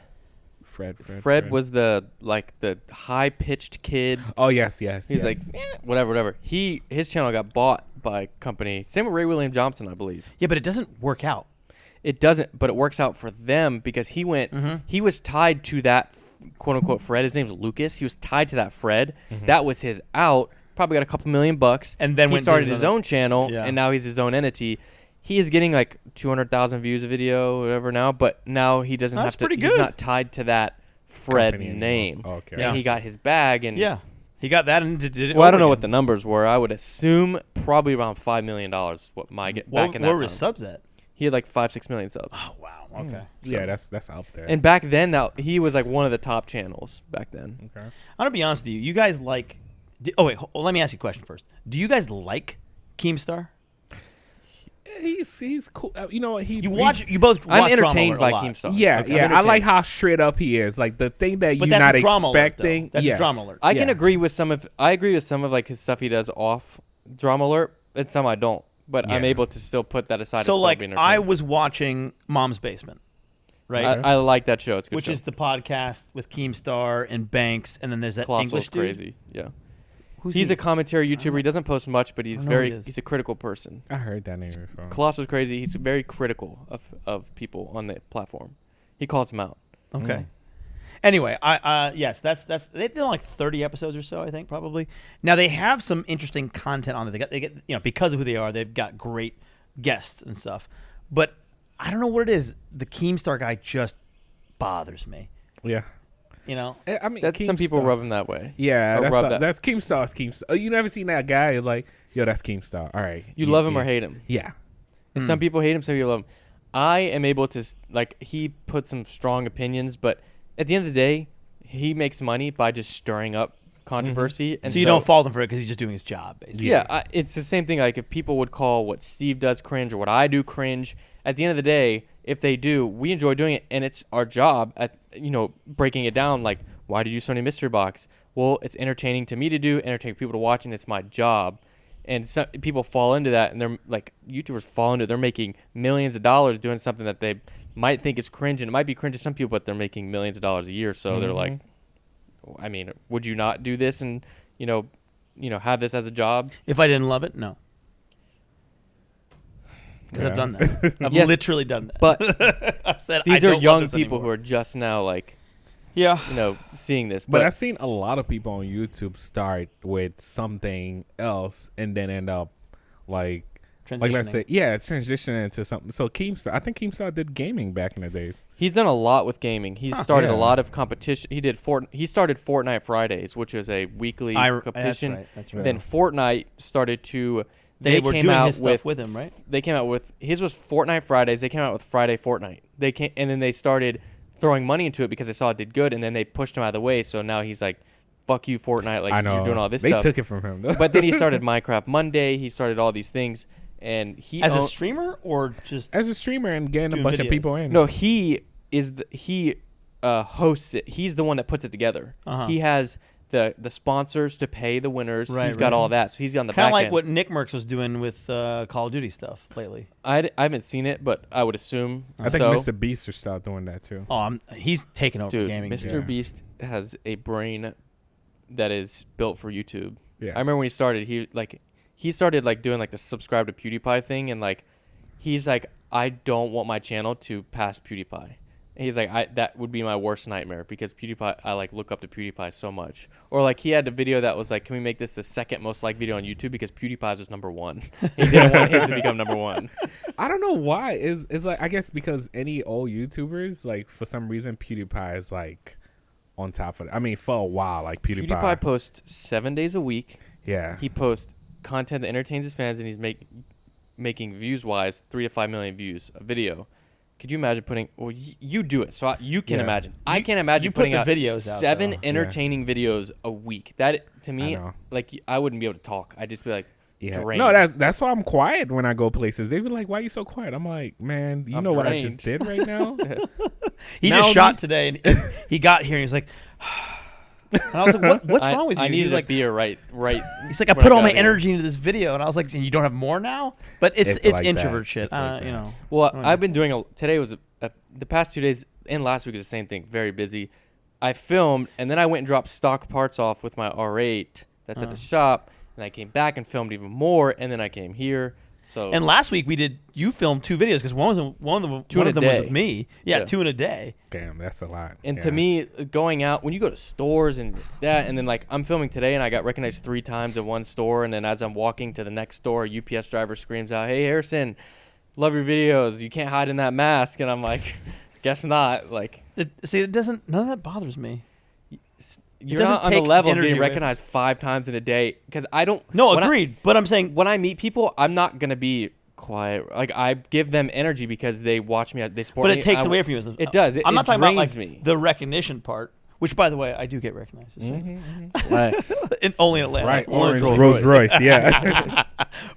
Fred was the high pitched kid. Oh yes. He's like whatever. His channel got bought by a company. Same with Ray William Johnson, I believe. Yeah, but it doesn't work out. It doesn't, but it works out for them because he went. He was tied to that quote unquote Fred. His name's Lucas. He was tied to that Fred. That was his out. Probably got a couple $1,000,000, and then he started his own channel, and now he's his own entity. He is getting like 200,000 views a video, whatever now. But now he doesn't have to. He's not tied to that Fred name. Oh, okay. And he got his bag, and he got that and did it. Well, I don't know what the numbers were. I would assume probably around $5 million. What my get back in that time. Where was his subs at? He had like 5-6 million subs. Oh wow. Okay. Yeah, that's out there. And back then, he was like one of the top channels back then. Okay. I'm gonna be honest with you. You guys like? Let me ask you a question first. Do you guys like Keemstar? He's cool. You know what? You both watch I'm entertained by Keemstar. Yeah, I like how straight up he is. Like the thing that you're not expecting. That's drama alert. I can agree with some of. I agree with some of like his stuff he does off drama alert, and some I don't. But I'm able to still put that aside. So like I was watching Mom's Basement, right? I like that show. It's a good which show. is the podcast with Keemstar and Banks, and then there's that Colossal's English dude. crazy. Yeah. He's a commentary YouTuber. He doesn't post much, but he's he's a critical person. I heard that name before. Colossal's crazy. He's very critical of people on the platform. He calls them out. Okay. Anyway, yes, that's they've done like 30 episodes or so, I think, probably. Now they have some interesting content on it. They get because of who they are, they've got great guests and stuff. But I don't know what it is. The Keemstar guy just bothers me. Yeah. I mean, that's some people rub him that way. Yeah, that's Keemstar's Keemstar. You never seen that guy? You're like, yo, that's Keemstar. All right. You love him or hate him. Yeah. And some people hate him, some people love him. I am able to he puts some strong opinions, but at the end of the day, he makes money by just stirring up controversy. And so you don't fault him for it because he's just doing his job, basically. Yeah, it's the same thing. Like if people would call what Steve does cringe or what I do cringe, at the end of the day, if they do, we enjoy doing it, and it's our job at breaking it down. Like, why do you do so many mystery box? Well, it's entertaining to me to do, entertaining people to watch, and it's my job. And some people fall into that, and they're like, YouTubers fall into it. They're making millions of dollars doing something that they might think is cringe, and it might be cringe to some people, but they're making millions of dollars a year. So they're like, I mean, would you not do this and have this as a job? If I didn't love it, no. Because I've done that. I've literally done that. But I've said these I are don't young love this people anymore. who are just now seeing this. But I've seen a lot of people on YouTube start with something else and then end up let's say transitioning into something. So Keemstar, I think Keemstar did gaming back in the days. He's done a lot with gaming. He's started a lot of competition. He started Fortnite Fridays, which is a weekly competition. That's right. Then Fortnite started to. They were doing his stuff with him, right? They came out with his was Fortnite Fridays. They came out with Friday Fortnite. And then they started throwing money into it because they saw it did good, and then they pushed him out of the way. So now he's like, "Fuck you, Fortnite! Like you're doing all this stuff." They took it from him, though. But then he started Minecraft Monday. He started all these things, and he as a streamer or just as a streamer and getting a bunch of people in. No, he hosts it. He's the one that puts it together. He has the sponsors to pay the winners. He's got all that, so he's on the back end. Kind of like what Nick Merckx was doing with Call of Duty stuff lately. I haven't seen it, but I would assume. I think Mr. Beast should start doing that too. Oh, he's taking over gaming. Mr. Beast has a brain that is built for YouTube. Yeah. I remember when he started. He started doing the subscribe to PewDiePie thing, and he's like, I don't want my channel to pass PewDiePie. And he's like, that would be my worst nightmare because PewDiePie, I look up to PewDiePie so much. Or he had a video that was can we make this the second most liked video on YouTube because PewDiePie's was number one. He didn't want his to become number one. I don't know why. It's I guess because any old YouTubers, for some reason, PewDiePie is on top of it. I mean, for a while, PewDiePie posts 7 days a week. Yeah. He posts content that entertains his fans, and he's making views-wise 3 to 5 million views a video. Could you imagine putting? Well, you do it, so you can imagine. I can't imagine putting out videos out, 7 entertaining videos a week. That to me, I wouldn't be able to talk. I'd just be like, drained. No, that's why I'm quiet when I go places. They be like, "Why are you so quiet?" I'm like, "Man, I'm what I just did right now." He just shot today, and he got here, and he's like. And I was like, "What's wrong with you?" I needed a beer, right. He's like, "I put all my energy into this video," and I was like, "You don't have more now?" But it's introvert shit, Well, I've been doing today was the past 2 days and last week was the same thing. Very busy. I filmed, and then I went and dropped stock parts off with my R8 that's at the shop, and I came back and filmed even more, and then I came here. So And last week you filmed 2 videos because one of them was with me. Yeah, 2 in a day. Damn, that's a lot. And to me, going out when you go to stores and that, and then like I'm filming today, and I got recognized 3 times in one store, and then as I'm walking to the next store, a UPS driver screams out, "Hey Harrison, love your videos. You can't hide in that mask." And I'm like, guess not. Like, none of that bothers me. You're not on the level of being recognized 5 times in a day because I don't. No, agreed. But I'm saying when I meet people, I'm not gonna be quiet. Like I give them energy because they watch me. They support me. But it takes away from you. It does. I'm not talking about like me. the recognition part. Which, by the way, I do get recognized. Flex. Only in Atlanta. Right, orange Rolls Royce, yeah.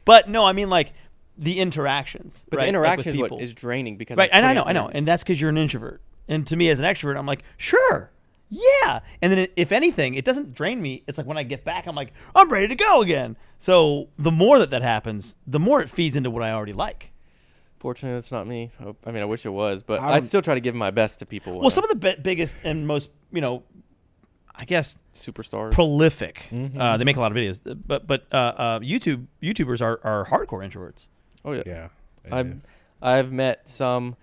But no, I mean like the interactions. But right? the interaction like is what is draining because right. And I know, and that's because you're an introvert. And to me, as an extrovert, I'm like, sure. Yeah. And then if anything, it doesn't drain me. It's like when I get back, I'm like, I'm ready to go again. So the more that happens, the more it feeds into what I already like. Fortunately, that's not me. I mean, I wish it was, but I still try to give my best to people. Well, some of the biggest and most, I guess, superstars, prolific. They make a lot of videos, but YouTubers are hardcore introverts. Oh yeah. Yeah. I've met some.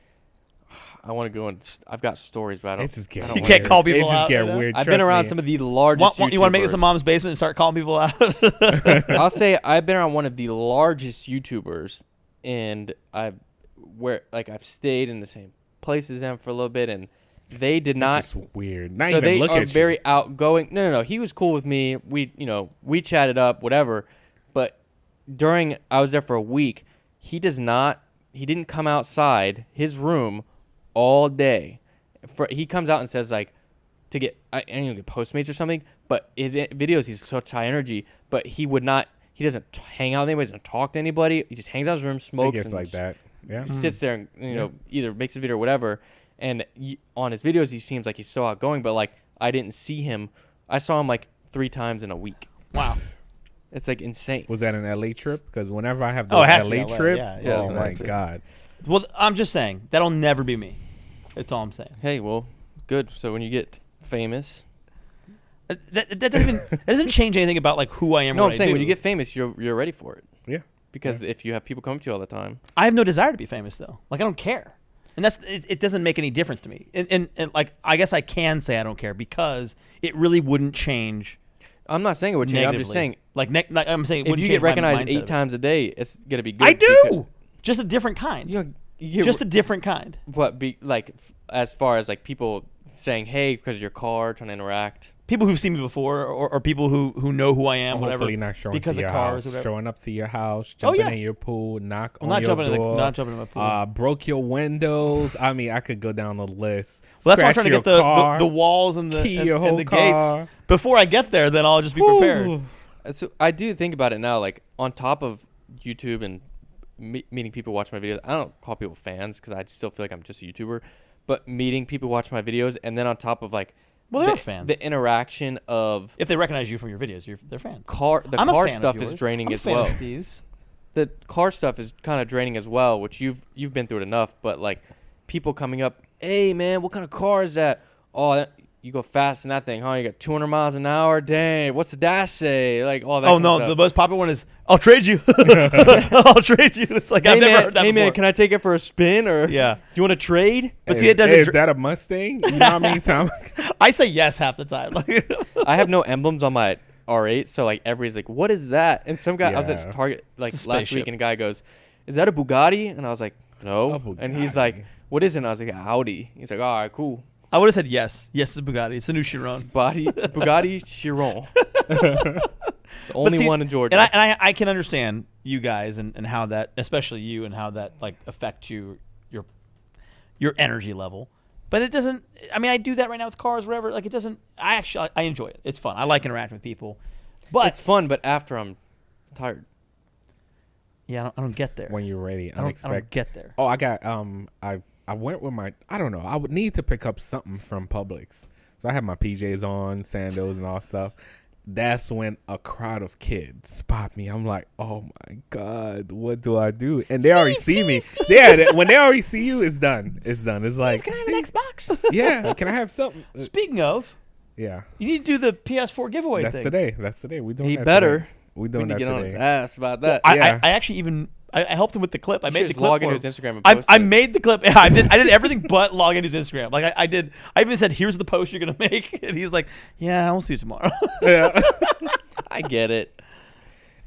I want to go and I've got stories, but I don't. You can't call people out. It just get weird. I've been around some of the largest. You want to make this a mom's basement and start calling people out? I'll say I've been around one of the largest YouTubers, and I've stayed in the same place as them for a little bit, and they did not. It's just weird. Not so even they look are at very you. outgoing. No. He was cool with me. We chatted up, whatever. But I was there for a week. He didn't come outside his room all day. He comes out and says like to get get Postmates or something. But his videos, he's such high energy. But he doesn't hang out with anybody. Doesn't talk to anybody. He just hangs out in his room, smokes, and like that. Yeah. Sits there and either makes a video or whatever. And on his videos, he seems like he's so outgoing. But like I didn't see him. I saw him like 3 times in a week. Wow. It's like insane. Was that an LA trip? Because whenever I have the LA trip, yeah, oh my God. Well, I'm just saying that'll never be me. That's all I'm saying. Hey, well, good. So when you get famous, that doesn't change anything about like who I am. No, I'm saying when you get famous, you're ready for it. Yeah. Because if you have people come to you all the time, I have no desire to be famous though. Like I don't care, and it doesn't make any difference to me. And like I guess I can say I don't care because it really wouldn't change. I'm not saying it would change. I'm just saying I'm saying if you get recognized 8 times a day, it's gonna be good. I do. Just a different kind. Just a different kind. What be like as far as like people saying, "Hey," because of your car, trying to interact. People who've seen me before, or people who know who I am, whatever. Hopefully not showing because to your of cars, house, whatever. Showing up to your house, jumping in your pool, knock on your door. Not jumping in my pool. Broke your windows. I mean, I could go down the list. Well, that's why I'm trying to get the walls and the gates before I get there. Then I'll just be prepared. So I do think about it now, like on top of YouTube and meeting people watch my videos. I don't call people fans because I still feel like I'm just a YouTuber, but meeting people watch my videos, and then on top of like, they're fans. The interaction of if they recognize you from your videos, they're fans. The car stuff is draining as well. Steve's. The car stuff is kind of draining as well, which you've been through it enough. But like, people coming up, "Hey man, what kind of car is that? Oh, you go fast in that thing, huh? You got 200 miles an hour. Dang, what's the dash say? Like all that. Oh no, the most popular one is I'll trade you. I'll trade you. It's like I've never heard that before. Man, can I take it for a spin or? Yeah. Do you want to trade? But see, it doesn't. Is that a Mustang? You know how many times? I say yes half the time. I have no emblems on my R8, so like everybody's like, "What is that?" And some guy, I was at Target like last week, and a guy goes, "Is that a Bugatti?" And I was like, "No." And he's like, "What is it?" And I was like, "Audi." He's like, "All right, cool." I would have said yes. Yes, it's a Bugatti. It's the new Chiron. Bugatti Chiron. The only one in Georgia. And I can understand you guys and how that, especially you, and how that like affects your energy level. But it doesn't. I mean, I do that right now with cars, whatever. Like it doesn't. I enjoy it. It's fun. I like interacting with people. But it's fun. But after I'm tired. Yeah, I don't get there. When you're ready, I don't get there. Oh, I got I went with I don't know. I would need to pick up something from Publix. So I have my PJs on, sandals and all stuff. that's when a crowd of kids spot me. I'm like, oh my God, what do I do? And they already see me. Yeah, when they already see you, it's done. It's done. It's like, can I have an Xbox? Yeah, can I have something? Speaking of, yeah, you need to do the PS4 giveaway that's thing. today. That's today. We doing He that better. Today. We doing We need that to get on his today. ass about that. I actually even I helped him with the clip. I made the clip. Log for into him. his Instagram and post I it. made the clip. Yeah, I did everything but log into his Instagram. Like I did. I even said, "Here's the post you're gonna make," and he's like, "Yeah, I'll see you tomorrow." Yeah, I get it.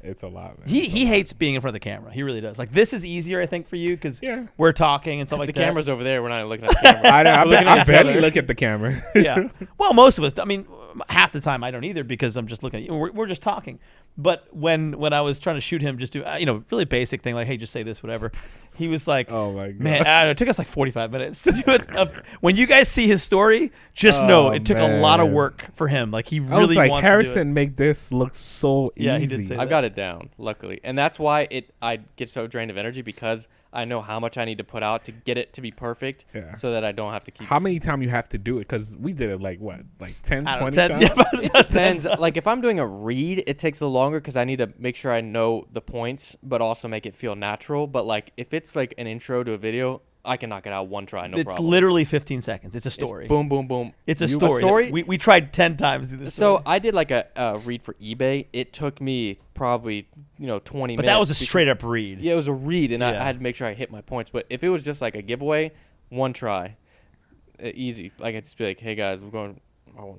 it's a lot, man. He hates being in front of the camera. He really does. Like this is easier, I think, for you because Yeah. we're talking and stuff like The that. camera's over there. We're not looking at the camera. I each barely other. look at the camera. Yeah. Well, most of us. I mean, half the time I don't either because I'm just looking at you. We're just talking. But when I was trying to shoot him, just do really basic thing like, hey, just say this, whatever. He was like, Oh my God. man, it took us like 45 minutes to do it. When you guys see his story, just know Oh, it took a lot of man. work for him. Like he I was really like, wants Harrison, make this look so Yeah, he easy. did say I've got it down, luckily, and that's why I get so drained of energy because I know how much I need to put out to get it to be perfect, Yeah. so that I don't have to keep. How many times you have to do it? Because we did it like what, like 10, I don't 20 know, times? yeah, but- It depends. Like if I'm doing a read, it takes a little longer because I need to make sure I know the points, but also make it feel natural. But like if it's like an intro to a video, I can knock it out one try, no it's problem. literally 15 seconds. It's a It's story. boom, boom, boom. It's a You- story. We tried 10 times to do this. So story. I did like a read for eBay. It took me probably 20 minutes. But that was a because- straight up read. Yeah, it was a read, and I Yeah. had to make sure I hit my points. But if it was just like a giveaway, one try, easy. Like I'd just be like, "Hey guys, we're going. Oh,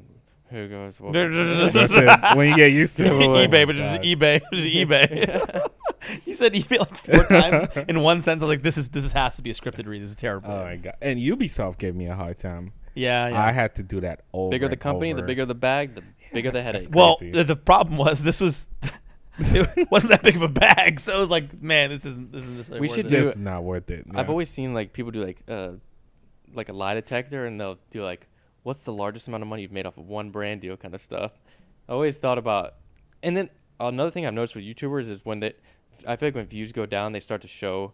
hey guys, welcome." That's it. When you get used to it. eBay, Oh but my it was God. eBay. It was eBay. He said eBay like 4 times in one sentence. I was like, this has to be a scripted read. This is terrible. Oh my God. And Ubisoft gave me a hard time. Yeah. I had to do that over. Bigger the and company, the over. bigger the bag, the bigger the headache. Well, crazy. the problem was this was it wasn't that big of a bag, so it was like, man, this isn't necessarily We worth should it. do- This is not worth it. I've Yeah. always seen like people do like a lie detector, and they'll do like, "What's the largest amount of money you've made off of one brand deal?" kind of stuff. I always thought about, and then another thing I've noticed with YouTubers is I feel like when views go down, they start to show.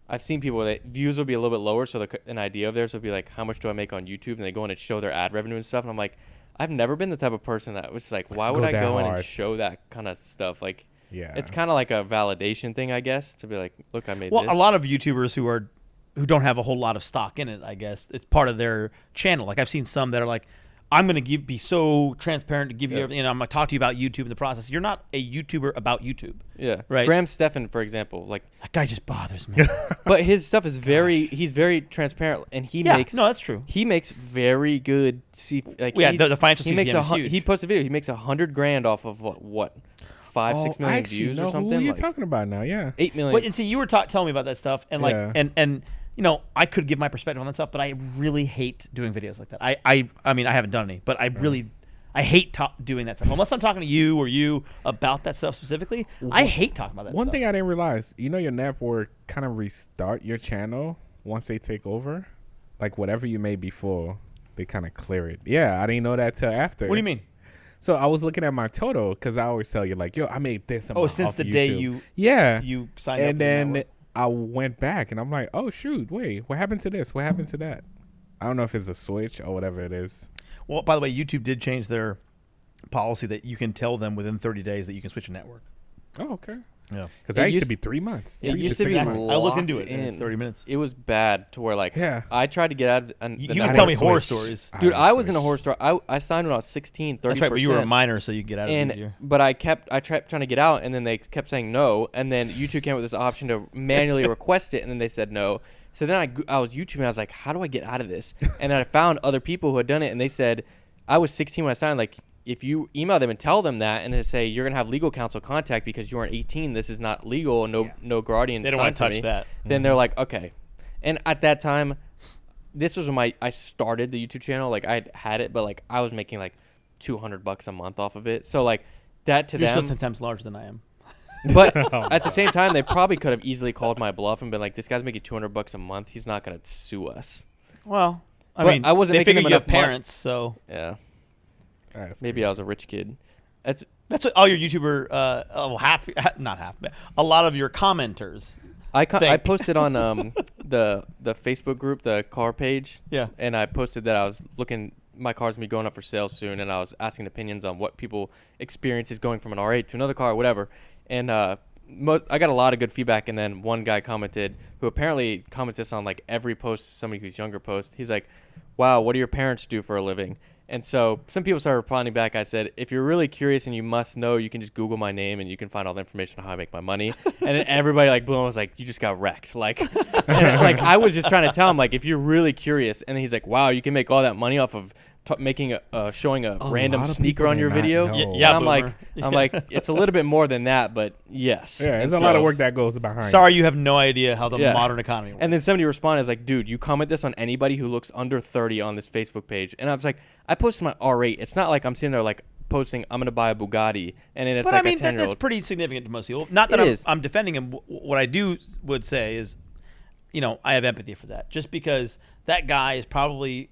I've seen people that views will be a little bit lower, so an idea of theirs will be like, how much do I make on YouTube? And they go in and show their ad revenue and stuff. And I'm like, I've never been the type of person that was like, why would Go I that go in and hard. show that kind of stuff? Like, Yeah. it's kind of like a validation thing, I guess, to be like, look, I made Well, this. a lot of YouTubers who don't have a whole lot of stock in it, I guess it's part of their channel. Like I've seen some that are like, I'm gonna be so transparent to give you everything, and I'm gonna talk to you about YouTube in the process. You're not a YouTuber about YouTube. Yeah. Right. Graham Stephan, for example, like, That guy just bothers me. but his stuff is he's very transparent, and he Yeah, makes no, that's true. He makes very good like Yeah, he- the financial he makes CPM is huge. he posts a video, he makes $100,000 off of what 5-6 I million actually views know or something. Who you're Like, talking about now? Yeah. 8 million. But and see, you were telling me about that stuff, and like, Yeah. and I could give my perspective on that stuff, but I really hate doing videos like that. I mean, I haven't done any, but I hate doing that stuff. Unless I'm talking to you or you about that stuff specifically, I hate talking about that One stuff. thing I didn't realize, your network kind of restart your channel once they take over. Like whatever you made before, they kind of clear it. Yeah, I didn't know that till after. What do you mean? So I was looking at my total because I always tell you like, yo, I made this amount. Oh, since off the YouTube. day yeah, you signed up. and for the then network. I went back and I'm like, oh shoot, wait, what happened to this? What happened to that? I don't know if it's a switch or whatever it is. Well, by the way, YouTube did change their policy that you can tell them within 30 days that you can switch a network. Oh, okay. Yeah. Because It that used to used- be 3 months. it 3 used to be 6 months. I looked into locked it, and it's in. 30 minutes. It was bad to where like Yeah. I tried to get out of and He the was network- telling me switch. horror stories. Dude, didn't I was in a switch. horror story. I signed when I was 16, 30%. That's right, but you were a minor, so you could get out of it easier. But I kept trying to get out, and then they kept saying no, and then YouTube came up with this option to manually request it, and then they said no. So then I was YouTubing. I was like, how do I get out of this? And I found other people who had done it, and they said I was 16 when I signed. Like, if you email them and tell them that, and they say you're gonna have legal counsel contact because you aren't 18, this is not legal, no guardian. They don't want signed to touch me, that. Then they're like, okay. And at that time, this was when I started the YouTube channel. Like I had it, but like I was making like $200 a month off of it. So like that to You're them. still 10 times larger than I am. But at the same time, they probably could have easily called my bluff and been like, "This guy's making $200 a month. He's not gonna sue us." Well, I But mean, I wasn't they making figure them you have enough mon- parents, so Yeah, That's maybe I was a rich kid. That's that's what all your YouTuber, not half, but a lot of your commenters. I Think. posted on the Facebook group, the car page. Yeah. And I posted that I was looking my car's gonna be going up for sale soon, and I was asking opinions on what people experiences going from an R8 to another car or whatever. And I got a lot of good feedback, and then one guy commented, who apparently comments this on like every post somebody who's younger post. He's like, wow, what do your parents do for a living? And so some people started responding back. I said, if you're really curious and you must know, you can just Google my name and you can find all the information on how I make my money. And then everybody like blew and was like, you just got wrecked. Like, like I was just trying to tell him, like, if you're really curious. And then he's like, wow, you can make all that money off of making showing a random sneaker on your video. Yeah, and I'm like, it's a little bit more than that, but yes. Yeah, there's a lot of work that goes behind. Sorry, you have no idea how the modern economy works. And then somebody responded, like, dude, you comment this on anybody who looks under 30 on this Facebook page. And I was like, I posted my R8. It's not like I'm sitting there like posting, I'm going to buy a Bugatti, and then it's but like I mean, a 10-year-old. that's pretty significant to most people. Not that I'm defending him. What I would say is, I have empathy for that. Just because that guy is probably,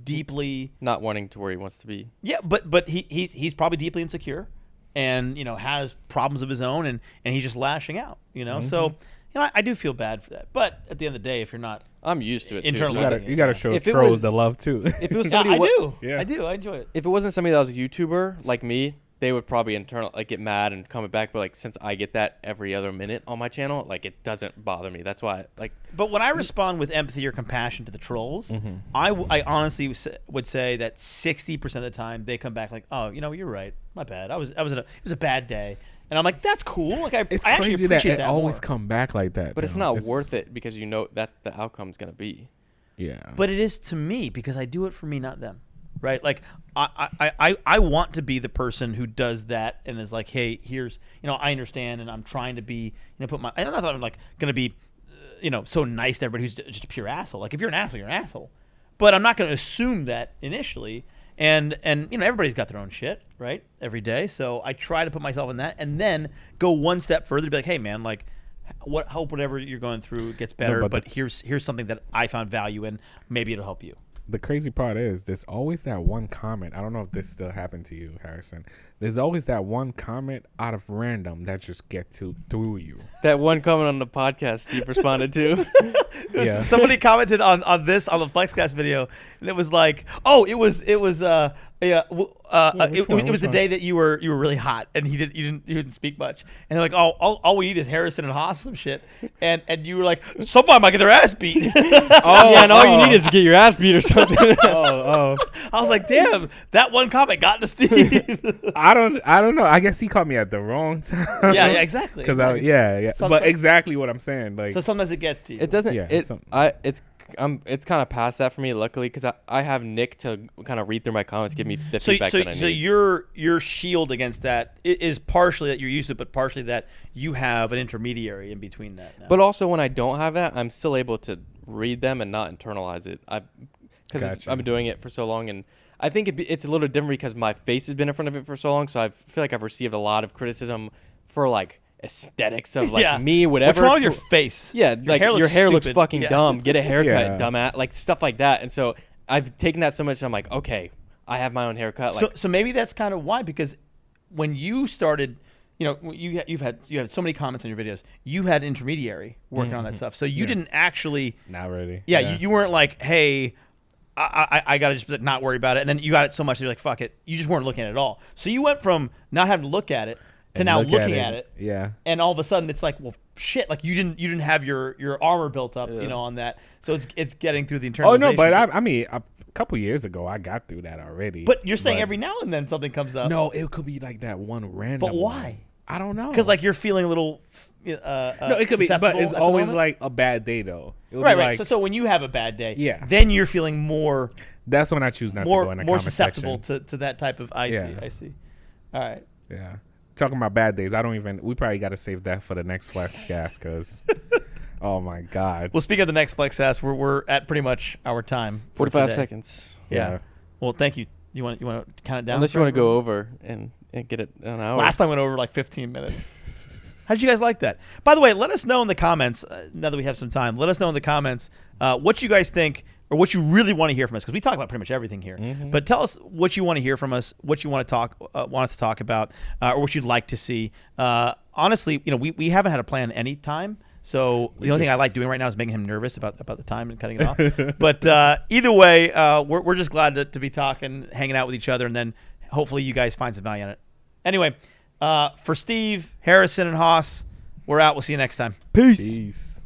deeply not wanting to where he wants to be. Yeah, but he's probably deeply insecure, and has problems of his own, and he's just lashing out. So I do feel bad for that. But at the end of the day, if you're not, I'm used to it. You got to show trolls the love too. If it was somebody, I do. I enjoy it. If it wasn't somebody that was a YouTuber like me, they would probably get mad and comment back. But like, since I get that every other minute on my channel, like, it doesn't bother me. That's why But when I respond with empathy or compassion to the trolls, I honestly would say that 60% of the time they come back like, oh, you're right, my bad. It was a bad day. And I'm like, that's cool. Like, it's I actually crazy appreciate that it always come back like that. But it's not worth it because that's the outcome's gonna be. Yeah. But it is to me because I do it for me, not them. Right? Like, I want to be the person who does that and is like, hey, here's, I understand, and I'm trying to be, I'm not that I'm like gonna be, so nice to everybody who's just a pure asshole. Like, if you're an asshole, you're an asshole. But I'm not gonna assume that initially. And everybody's got their own shit, right? Every day. So I try to put myself in that and then go one step further to be like, hey man, like, hope whatever you're going through gets better, but here's something that I found value in. Maybe it'll help you. The crazy part is there's always that one comment. I don't know if this still happened to you, Harrison. There's always that one comment out of random that just gets through you. That one comment on the podcast Steve responded to. Yeah. Somebody commented on the FLEXCAST video, and it was like, oh, it was the day that you were really hot, and you didn't speak much, and they're like, oh, all we need is Harrison and Haas some shit, and you were like, somebody might get their ass beat. And all you need is to get your ass beat or something. I was like, damn, that one comment got to Steve. I don't know. I guess he caught me at the wrong time. Yeah, exactly. Because Sometimes, but exactly what I'm saying. Like, so sometimes it gets to you. It doesn't. Yeah, it's kind of past that for me, luckily, because I have Nick to kind of read through my comments, give me the feedback that I need. So your shield against that is partially that you're used to it, but partially that you have an intermediary in between that now. But also, when I don't have that, I'm still able to read them and not internalize it. Because I've been doing it for so long, and I think it's a little different because my face has been in front of it for so long, so I feel like I've received a lot of criticism for like aesthetics of like me, whatever. What's wrong with your face? Yeah, your hair looks fucking Yeah. dumb. Get a haircut, dumbass. Like stuff like that. And so I've taken that so much. I'm like, okay, I have my own haircut. Like, so maybe that's kind of why, because when you started, you've had so many comments on your videos. You had intermediary working on that stuff, so you didn't actually. Not really. Yeah, you weren't like, hey, I gotta just not worry about it, and then you got it so much that you're like, fuck it. You just weren't looking at it at all. So you went from not having to look at it to now looking at it. Yeah. And all of a sudden it's like, well, shit, like you didn't have your armor built up, on that. So it's getting through the internalization. Oh no, but I mean, a couple years ago I got through that already. But you're saying every now and then something comes up. No, it could be like that one random. But why? One. I don't know. Because like you're feeling a little. No, it could be, but it's always like a bad day though. Right. Like, so when you have a bad day, then you're feeling more. That's when I choose not to go in the more comment susceptible section. to that type of. I see. All right. Yeah. Talking about bad days, we probably got to save that for the next FLEXCAST because, oh my God. Well, speaking of the next FLEXCAST, we're at pretty much our time. 45 seconds. Yeah. Well, thank you. You want to count it down? Unless you want to go over and get it an hour. Last time went over like 15 minutes. How did you guys like that? By the way, let us know in the comments, now that we have some time, let us know in the comments what you guys think or what you really want to hear from us, because we talk about pretty much everything here. But tell us what you want to hear from us, what you want us to talk about, or what you'd like to see. Honestly, we haven't had a plan any time, So the only thing I like doing right now is making him nervous about the time and cutting it off. But either way, we're just glad to be talking, hanging out with each other, and then hopefully you guys find some value in it. Anyway, for Steve, Harrison, and Haas, we're out. We'll see you next time. Peace.